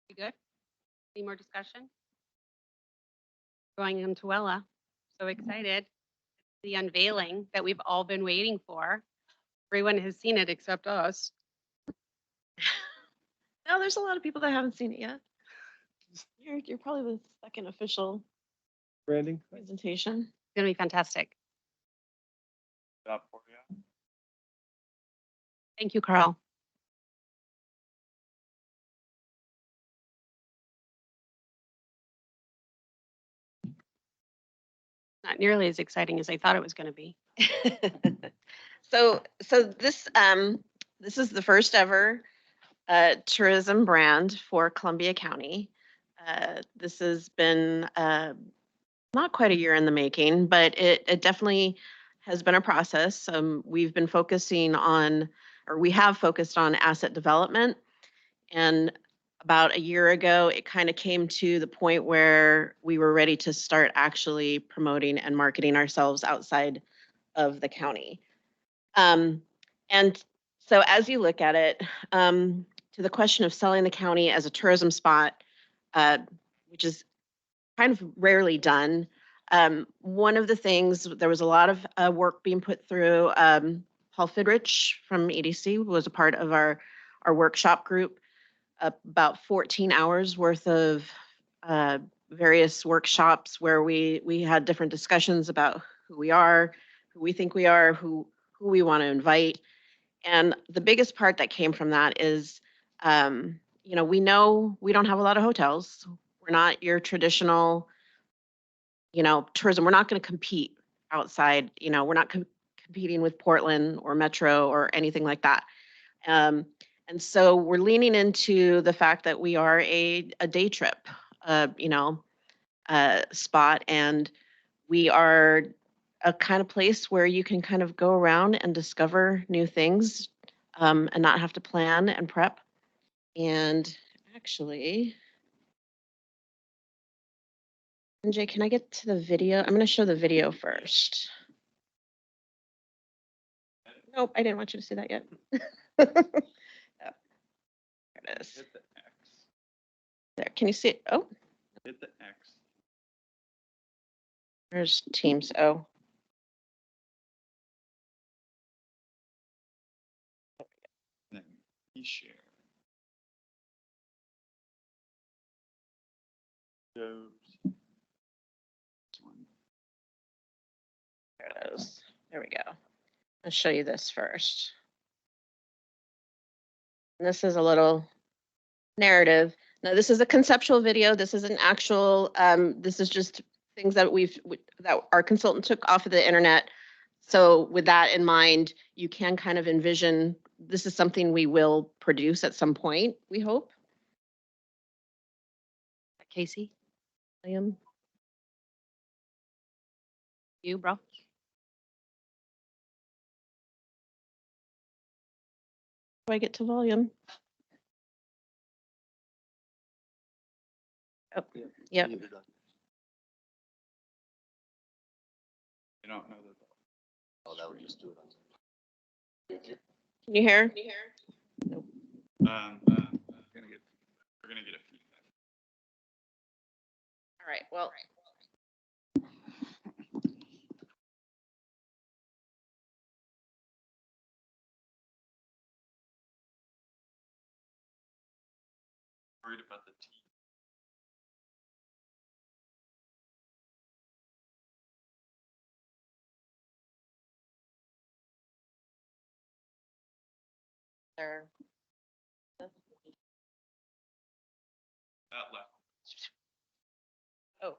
you good? Any more discussion? going into Wella. So excited. The unveiling that we've all been waiting for. Everyone has seen it except us. No, there's a lot of people that haven't seen it yet. You're probably the second official Branding? presentation. It's gonna be fantastic. Up for you. Thank you, Carl. Not nearly as exciting as I thought it was gonna be. So this is the first ever tourism brand for Columbia County. This has been not quite a year in the making, but it definitely has been a process. We've been focusing on, or we have focused on asset development. And about a year ago, it kind of came to the point where we were ready to start actually promoting and marketing ourselves outside of the county. And so as you look at it, to the question of selling the county as a tourism spot, which is kind of rarely done, one of the things, there was a lot of work being put through. Paul Fidrich from EDC was a part of our workshop group, about 14 hours worth of various workshops where we had different discussions about who we are, who we think we are, who we want to invite. And the biggest part that came from that is, we know we don't have a lot of hotels. We're not your traditional, tourism. We're not going to compete outside. We're not competing with Portland or Metro or anything like that. And so we're leaning into the fact that we are a day trip, spot, and we are a kind of place where you can kind of go around and discover new things, and not have to plan and prep. And actually, MJ, can I get to the video? I'm going to show the video first. Nope, I didn't want you to see that yet. Oh, there it is. Hit the X. There, can you see it? Oh, Hit the X. there's Teams. Oh, Then you share. Oops. This one. there it is. There we go. I'll show you this first. And this is a little narrative. Now, this is a conceptual video. This is an actual, this is just things that that our consultant took off of the internet. So with that in mind, you can kind of envision, this is something we will produce at some point, we hope. Casey, William? you, bro. Do I get to volume? Oh, yep. You don't know that. Oh, that would just do it on. Can you hear? We're gonna get a feedback. All right, well. Worried about the T. There. That left. Oh.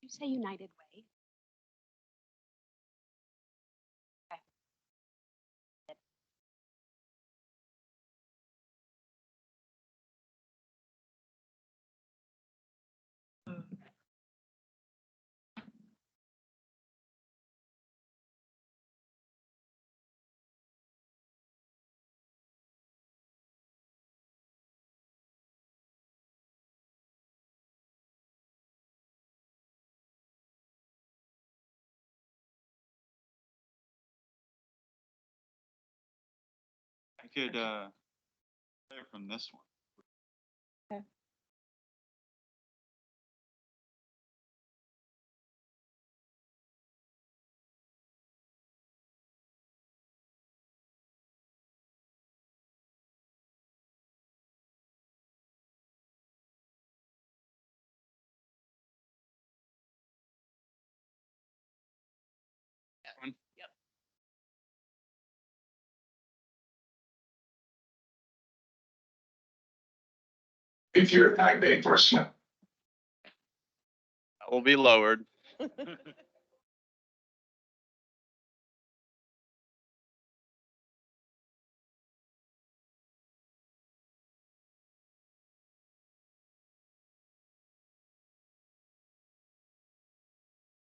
You say United Way. could play from this one. That one? Yep. If you're a type A person, That will be lowered. All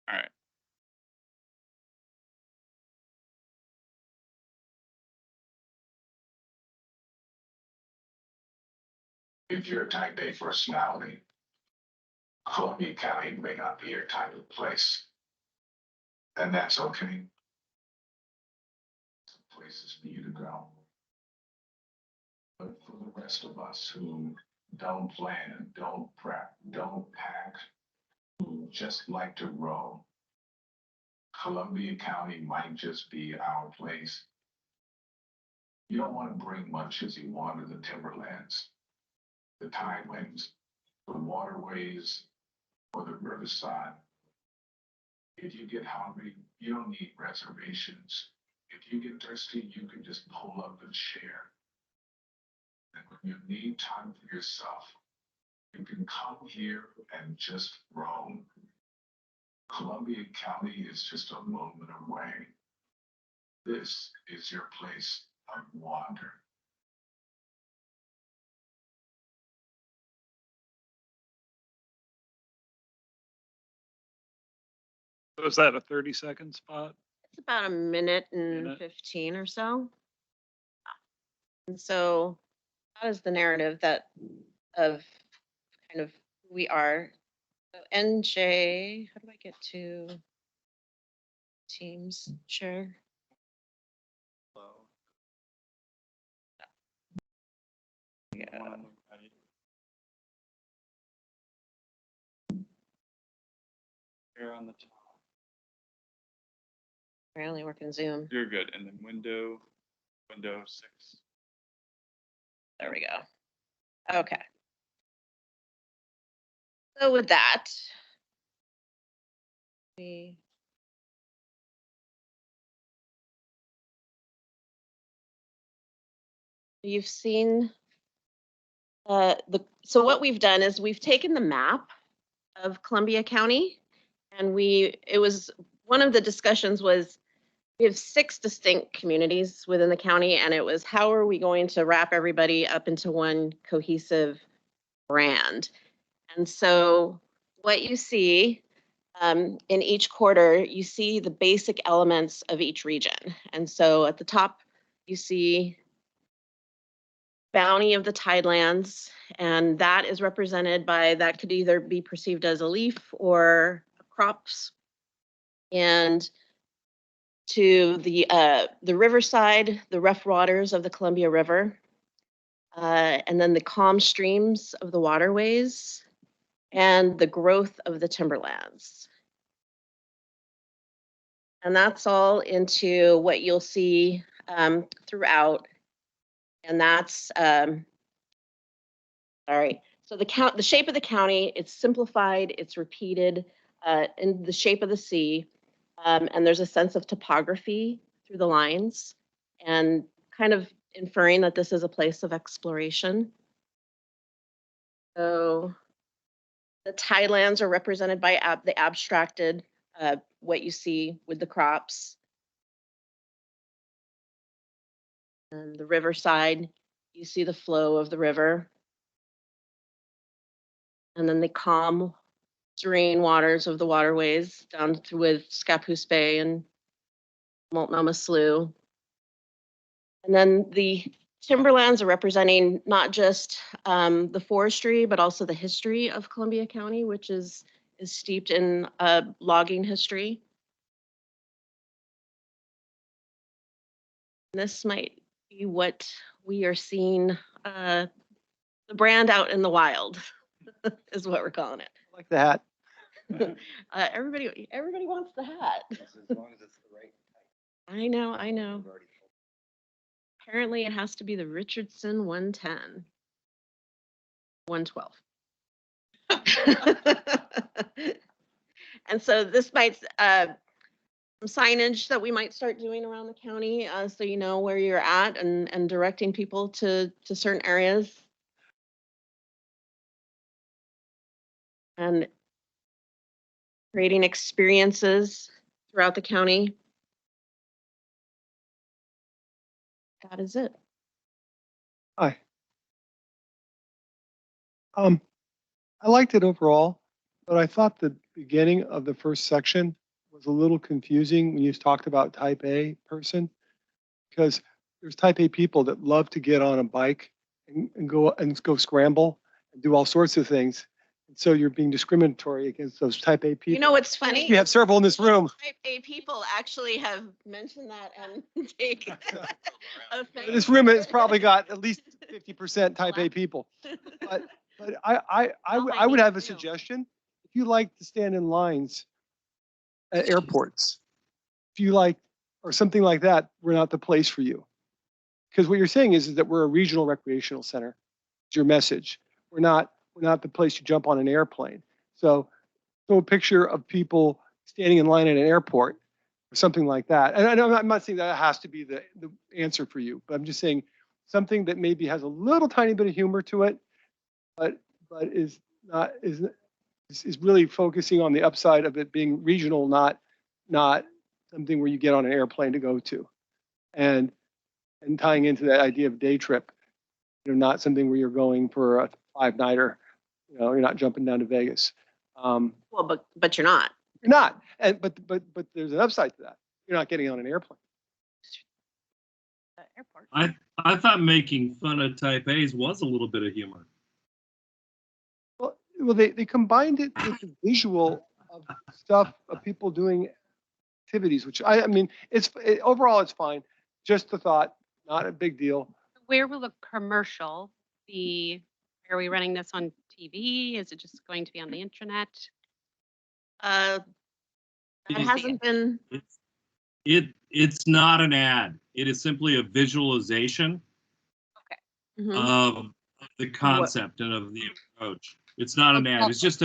right. if you're a type A personality, Columbia County may not be your type of place. And that's okay. Some places for you to go. But for the rest of us who don't plan, don't prep, don't pack, who just like to roll, Columbia County might just be our place. You don't want to bring much as you water the timberlands, the tidelands, the waterways, or the riverside. If you get hungry, you don't need reservations. If you get thirsty, you can just pull up and share. And when you need time for yourself, you can come here and just roam. Columbia County is just a moment away. This is your place of wonder. So is that a 30-second spot? It's about a minute and Minute. 15 or so. And so that is the narrative that of kind of who we are. So NJ, how do I get to Teams share? Yeah. Here on the top. I only work in Zoom. You're good. And then window 6. There we go. Okay. So with that, you've seen so what we've done is we've taken the map of Columbia County and it was one of the discussions was we have 6 distinct communities within the county, and it was how are we going to wrap everybody up into one cohesive brand? And so what you see in each quarter, you see the basic elements of each region. And so at the top, you see bounty of the tidelands, and that is represented by, that could either be perceived as a leaf or crops. And to the riverside, the rough waters of the Columbia River, and then the calm streams of the waterways, and the growth of the timberlands. And that's all into what you'll see throughout. And that's, all right. So the shape of the county, it's simplified, it's repeated in the shape of the sea. And there's a sense of topography through the lines and kind of inferring that this is a place of exploration. So the tidelands are represented by the abstracted, what you see with the crops. And the riverside, you see the flow of the river. And then the calm, serene waters of the waterways down through with Scappoose Bay and Multnomah Slough. And then the timberlands are representing not just the forestry, but also the history of Columbia County, which is steeped in logging history. This might be be what we are seeing, the brand out in the wild is what we're calling it. Like the hat. Everybody wants the hat. As long as it's the right. I know. Apparently it has to be the Richardson 110. 112. And so this might, some signage that we might start doing around the county, so you know where you're at and directing people to certain areas. And creating experiences throughout the county. That is it. Hi. I liked it overall, but I thought the beginning of the first section was a little confusing when you talked about type A person, because there's type A people that love to get on a bike and go scramble and do all sorts of things. And so you're being discriminatory against those type A people. You know what's funny? You have several in this room. Type A people actually have mentioned that and take offense. This room has probably got at least 50% type A people. But I would have a suggestion. If you like to stand in lines at airports, if you like, or something like that, we're not the place for you. Because what you're saying is that we're a regional recreational center. It's your message. We're not the place you jump on an airplane. So a picture of people standing in line at an airport or something like that. And I'm not saying that has to be the answer for you, but I'm just saying something that maybe has a little tiny bit of humor to it, but is really focusing on the upside of it being regional, not something where you get on an airplane to go to, and tying into that idea of day trip, not something where you're going for a 5-nighter, you're not jumping down to Vegas. Well, but you're not. You're not, but there's an upside to that. You're not getting on an airplane. Airport. I thought making fun of type A's was a little bit of humor. Well, they combined it with the visual of stuff of people doing activities, which I mean, overall it's fine. Just the thought, not a big deal. Where will the commercial be? Are we running this on TV? Is it just going to be on the internet? It hasn't been. It's not an ad. It is simply a visualization Mhm. of the concept and of the approach. It's not an ad. It's just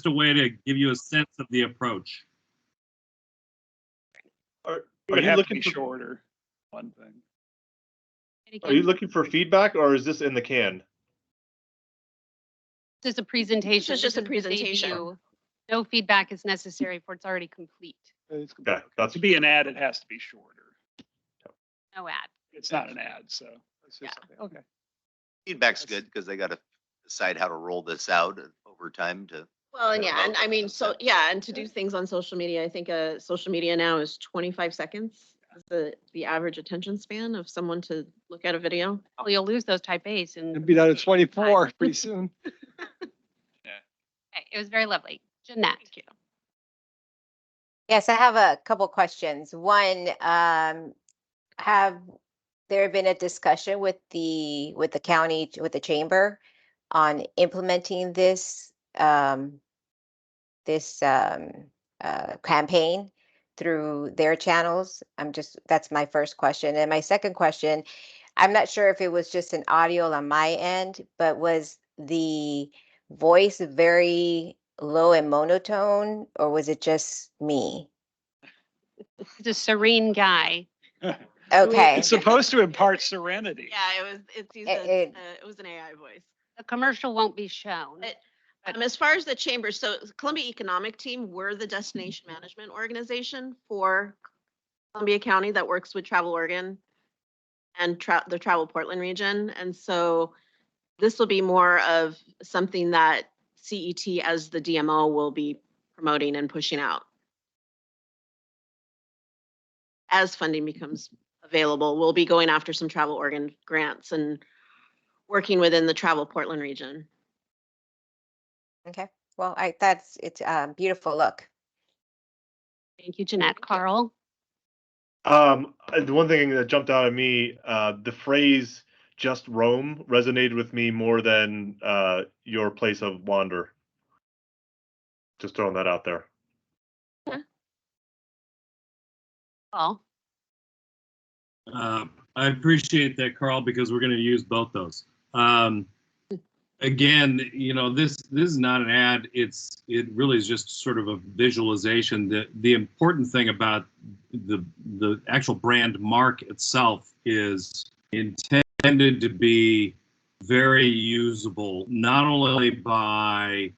a way to give you a sense of the approach. Are Would you have to looking be for, shorter. One thing. are you looking for feedback, or is this in the can? This is a presentation. This is just a the presentation. debut. No feedback is necessary for it's already complete. Okay, that's To be an ad, it has to be shorter. No ad. It's not an ad, so. Okay. Feedback's good because they got to decide how to roll this out over time to. Well, and yeah, and I mean, so yeah, and to do things on social media, I think social media now is 25 seconds. Is the average attention span of someone to look at a video. Well, you'll lose those type A's and It'll be down to 24 pretty soon. Okay, it was very lovely. Jeanette. Thank you. Yes, I have a couple questions. One, have there been a discussion with the county, with the chamber on implementing this campaign through their channels? That's my first question. And my second question, I'm not sure if it was just an audio on my end, but was the voice very low and monotone, or was it just me? He's a serene guy. Okay. It's supposed to impart serenity. Yeah, It- it was an AI voice. The commercial won't be shown. As far as the chamber, so Columbia Economic Team, we're the destination management organization for Columbia County that works with Travel Oregon and the Travel Portland region. And so this will be more of something that CET as the DMO will be promoting and pushing out. As funding becomes available, we'll be going after some Travel Oregon grants and working within the Travel Portland region. Okay, well, it's a beautiful look. Thank you, Jeanette. Carl. The one thing that jumped out at me, the phrase "just roam" resonated with me more than your place of wander. Just throwing that out there. Well, I appreciate that, Carl, because we're going to use both those. Again, you know, this is not an ad. It really is just sort of a visualization. The important thing about the actual brand mark itself is intended to be very usable, not only by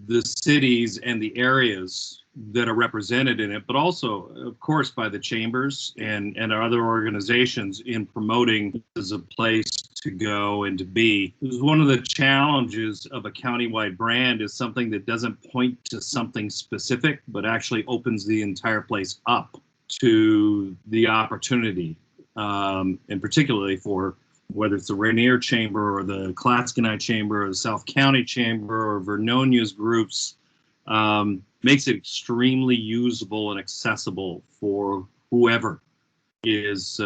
the cities and the areas that are represented in it, but also, of course, by the chambers and other organizations in promoting as a place to go and to be. This is one of the challenges of a countywide brand, is something that doesn't point to something specific, but actually opens the entire place up to the opportunity, and particularly for whether it's the Rainier Chamber or the Clatskanie Chamber or the South County Chamber or Vernonia's groups, makes it extremely usable and accessible for whoever is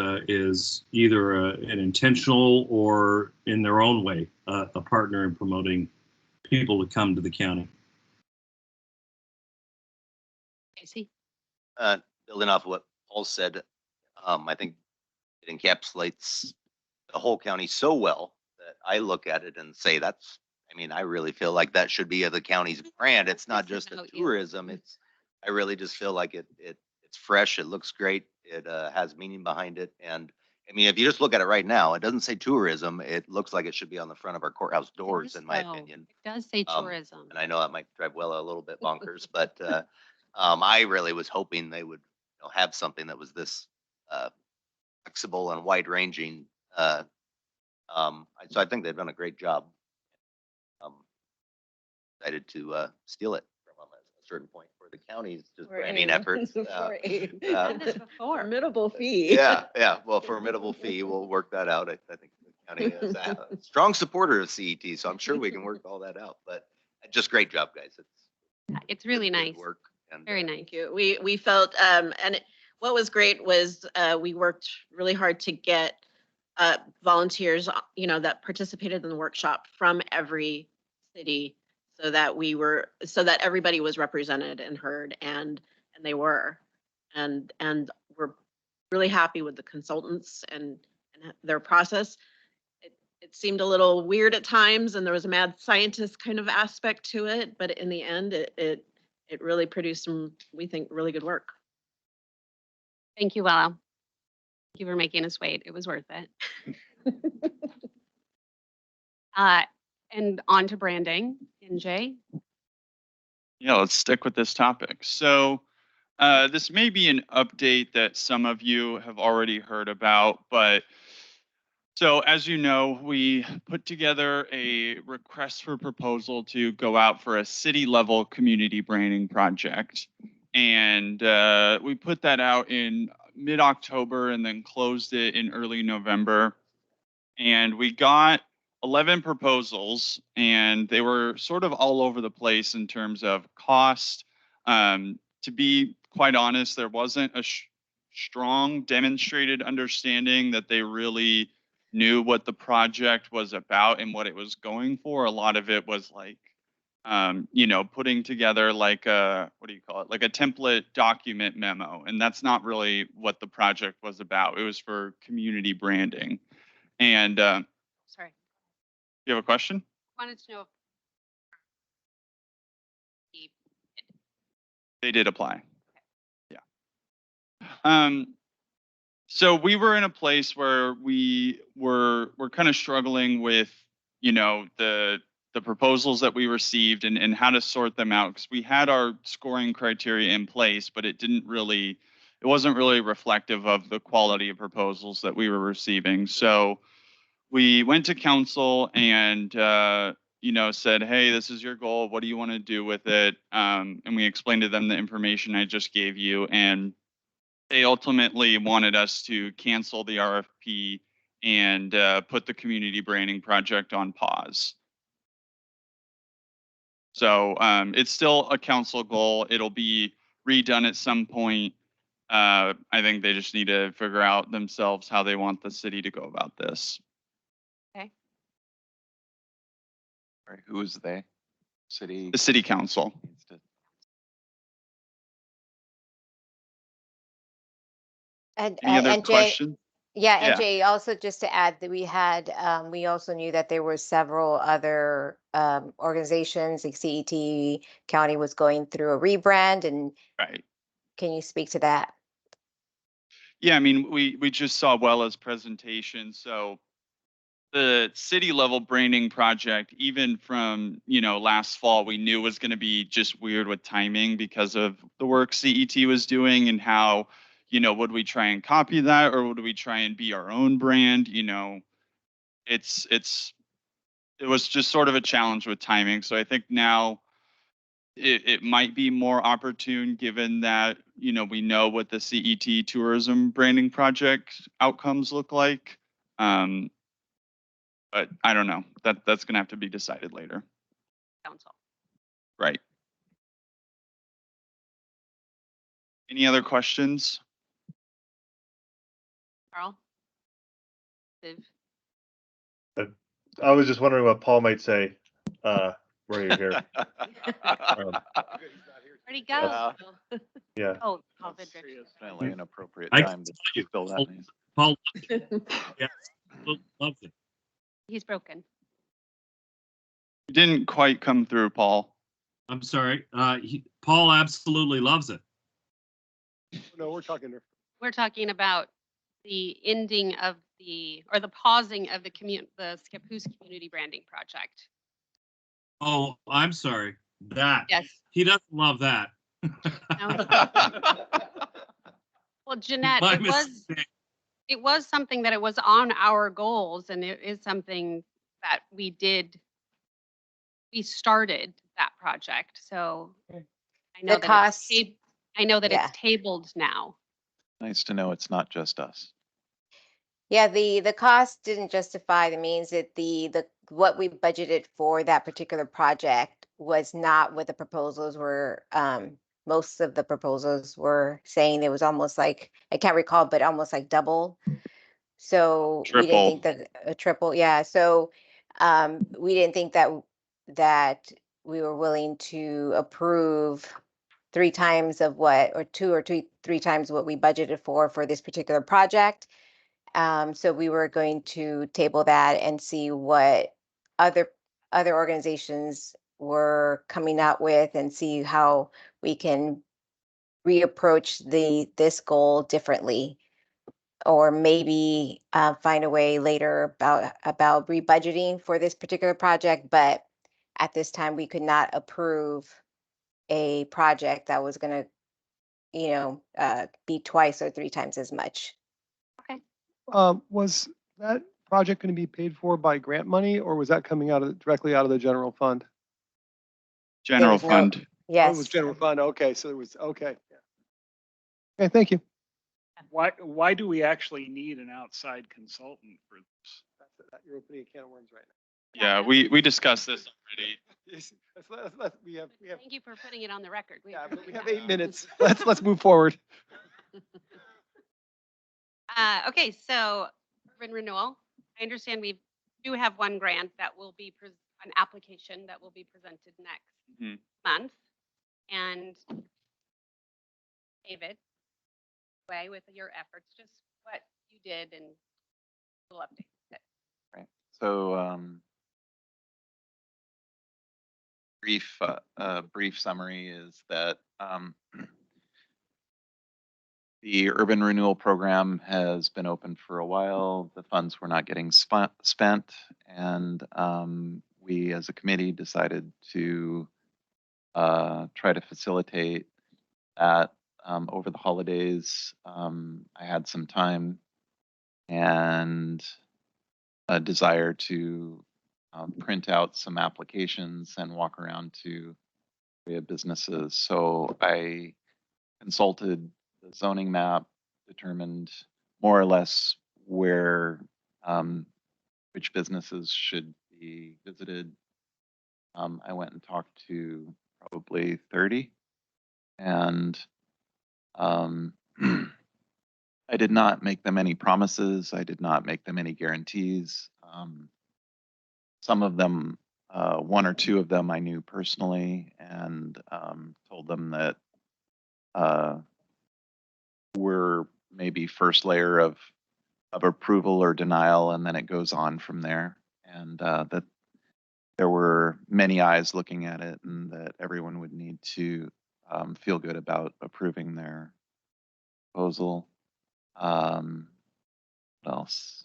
either an intentional or in their own way a partner in promoting people to come to the county. Casey? Building off of what Paul said, I think it encapsulates the whole county so well that I look at it and say I really feel like that should be the county's brand. It's not just a tourism. I really just feel like it's fresh. It looks great. It has meaning behind it. And I mean, if you just look at it right now, it doesn't say tourism. It looks like it should be on the front of our courthouse doors, in my opinion. It does say tourism. And I know that might drive Wella a little bit bonkers, but I really was hoping they would have something that was this flexible and wide ranging. So I think they've done a great job. Excited to steal it from them at a certain point for the county's just branding efforts. Formidable fee. Yeah. Well, formidable fee. We'll work that out. I think the county is a strong supporter of CET, so I'm sure we can work all that out. But just great job, guys. It's really nice. Work. And, very nice. Thank you. We felt, what was great was we worked really hard to get volunteers, that participated in the workshop from every city, so that everybody was represented and heard, and they were, and we're really happy with the consultants and their process. It seemed a little weird at times, and there was a mad scientist kind of aspect to it, but in the end, it really produced some, we think, really good work. Thank you, Wella. Thank you for making us wait. It was worth it. And on to branding. NJ? Yeah, let's stick with this topic. So this may be an update that some of you have already heard about, but so as you know, we put together a request for proposal to go out for a city level community branding project. And we put that out in mid-October and then closed it in early November. And we got 11 proposals, and they were sort of all over the place in terms of cost. To be quite honest, there wasn't a strong demonstrated understanding that they really knew what the project was about and what it was going for. A lot of it was like, putting together like a, like a template document memo. And that's not really what the project was about. It was for community branding. And sorry. You have a question? I wanted to know if they did apply. Okay. Yeah. So we were in a place where we're kind of struggling with, the proposals that we received and how to sort them out, because we had our scoring criteria in place, but it wasn't really reflective of the quality of proposals that we were receiving. So we went to council and said, hey, this is your goal. What do you want to do with it? And we explained to them the information I just gave you, and they ultimately wanted us to cancel the RFP and put the community branding project on pause. So it's still a council goal. It'll be redone at some point. I think they just need to figure out themselves how they want the city to go about this. Sorry, who is they? City. The city council. needs to- Any other And Jay, questions? yeah, and Yeah. Jay, also just to add that we had, we also knew that there were several other organizations, like CET County was going through a rebrand, and Right. can you speak to that? Yeah, I mean, we just saw Wella's presentation, so the city level branding project, even from, last fall, we knew was going to be just weird with timing because of the work CET was doing and how, would we try and copy that or would we try and be our own brand? It was just sort of a challenge with timing. So I think now it might be more opportune given that, we know what the CET tourism branding project outcomes look like. But I don't know. That's gonna have to be decided later. Council. Right. Any other questions? Carl? Viv? I was just wondering what Paul might say, were you here? Where'd he go? Yeah. Oh, COVID. Definitely an appropriate I time to fill that. name. Paul, yes, loves it. He's broken. You didn't quite come through, Paul. I'm sorry. Paul absolutely loves it. No, we're talking to. We're talking about the ending of or the pausing of the Scappoose Community Branding Project. Oh, I'm sorry. That. Yes. He doesn't love that. Well, Jeanette, My it was something that it was on our goals, and it is something that we started that project. So I know The that cost, I know that yeah. it's tabled now. Nice to know it's not just us. Yeah, the cost didn't justify the means that the what we budgeted for that particular project was not what the proposals were. Most of the proposals were saying it was almost like, I can't recall, but almost like double. So we didn't think that a triple, yeah. So we didn't think that we were willing to approve 3 times of what, or 2 or 3 times what we budgeted for this particular project. So we were going to table that and see what other organizations were coming out with and see how we can reapproach this goal differently, or maybe find a way later about rebudgeting for this particular project. But at this time, we could not approve a project that was going to, be twice or 3 times as much. Was that project going to be paid for by grant money, or was that coming directly out of the general fund? General was no- fund. Oh, Yes. it was general fund. Okay, so it was, okay. Yeah. Okay, thank you. Why do we actually need an outside consultant for this? You're opening a can of worms right Yeah, we discussed this already. now. We have, Thank you for putting it on the record. yeah, but we approved have that. 8 minutes. Let's move forward. Okay, so urban renewal. I understand we do have one grant that will be an application that will be presented next Mhm. month. And David, way with your efforts, just what you did and a little update. Right. So brief summary is that the urban renewal program has been open for a while. The funds were not getting spent, and we as a committee decided to try to facilitate that over the holidays. I had some time and a desire to print out some applications and walk around to area businesses. So I consulted the zoning map, determined more or less where which businesses should be visited. I went and talked to probably 30, and I did not make them any promises. I did not make them any guarantees. Some of them, one or two of them I knew personally, and told them that we're maybe first layer of approval or denial, and then it goes on from there. And that there were many eyes looking at it, and that everyone would need to feel good about approving their proposal. What else?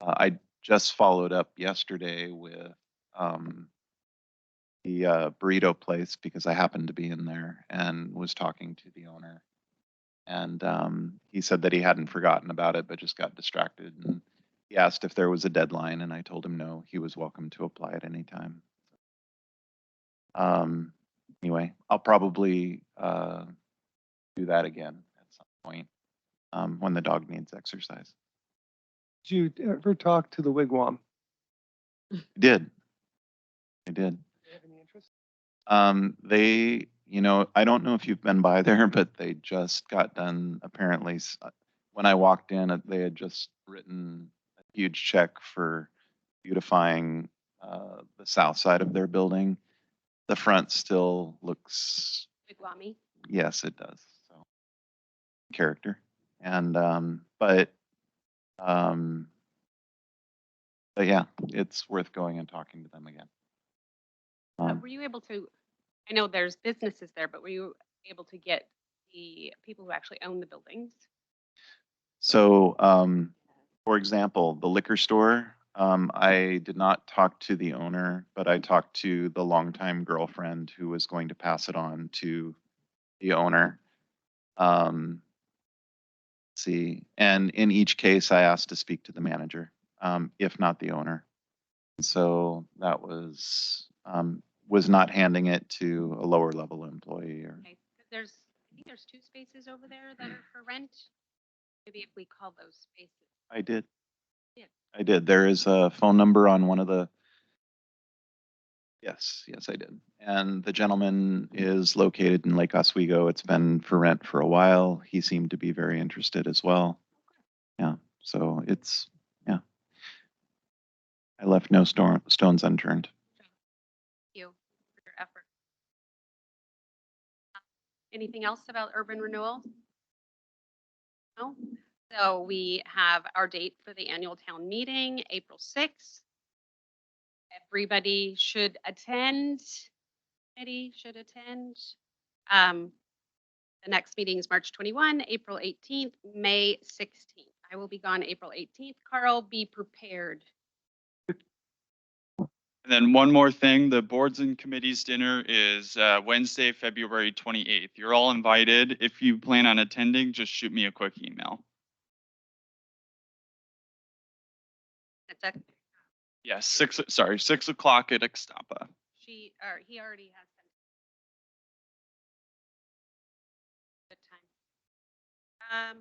I just followed up yesterday with the burrito place because I happened to be in there and was talking to the owner. And he said that he hadn't forgotten about it, but just got distracted. And he asked if there was a deadline, and I told him no, he was welcome to apply at any time. Anyway, I'll probably do that again at some point when the dog needs exercise. Did you ever talk to the Wigwam? I did. I did. Do they have any interest? They, I don't know if you've been by there, but they just got done apparently. When I walked in, they had just written a huge check for beautifying the south side of their building. The front still looks, Wigwami. yes, it does. So character. And but yeah, it's worth going and talking to them again. Were you able to, I know there's businesses there, but were you able to get the people who actually own the buildings? So, for example, the liquor store, I did not talk to the owner, but I talked to the longtime girlfriend who was going to pass it on to the owner. Let's see, and in each case, I asked to speak to the manager, if not the owner. So that was not handing it to a lower level employee. Or Okay, 'cause I think there's 2 spaces over there that are for rent. Maybe if we call those spaces. I did. Yeah. I did. There is a phone number on one of the. Yes, I did. And the gentleman is located in Lake Oswego. It's been for rent for a while. He seemed to be very interested as well. Yeah. So it's, yeah. I left no stones unturned. Thank you for your effort. Anything else about urban renewal? No? So we have our date for the annual town meeting, April 6th. Everybody should attend. Committee should attend. The next meeting is March 21, April 18th, May 16th. I will be gone April 18th. Carl, be prepared. And then one more thing, the boards and committees dinner is Wednesday, February 28th. You're all invited. If you plan on attending, just shoot me a quick email. That's it. Yes, 6 o'clock at Ixtapa. He already has sent. Good time.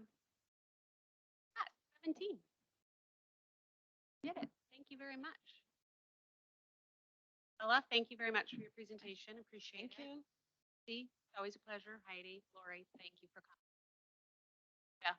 17. Did it. Thank you very much. Ella, thank you very much for your presentation. Appreciate it. See, always a pleasure. Heidi, Lori, thank you for coming. Jeff.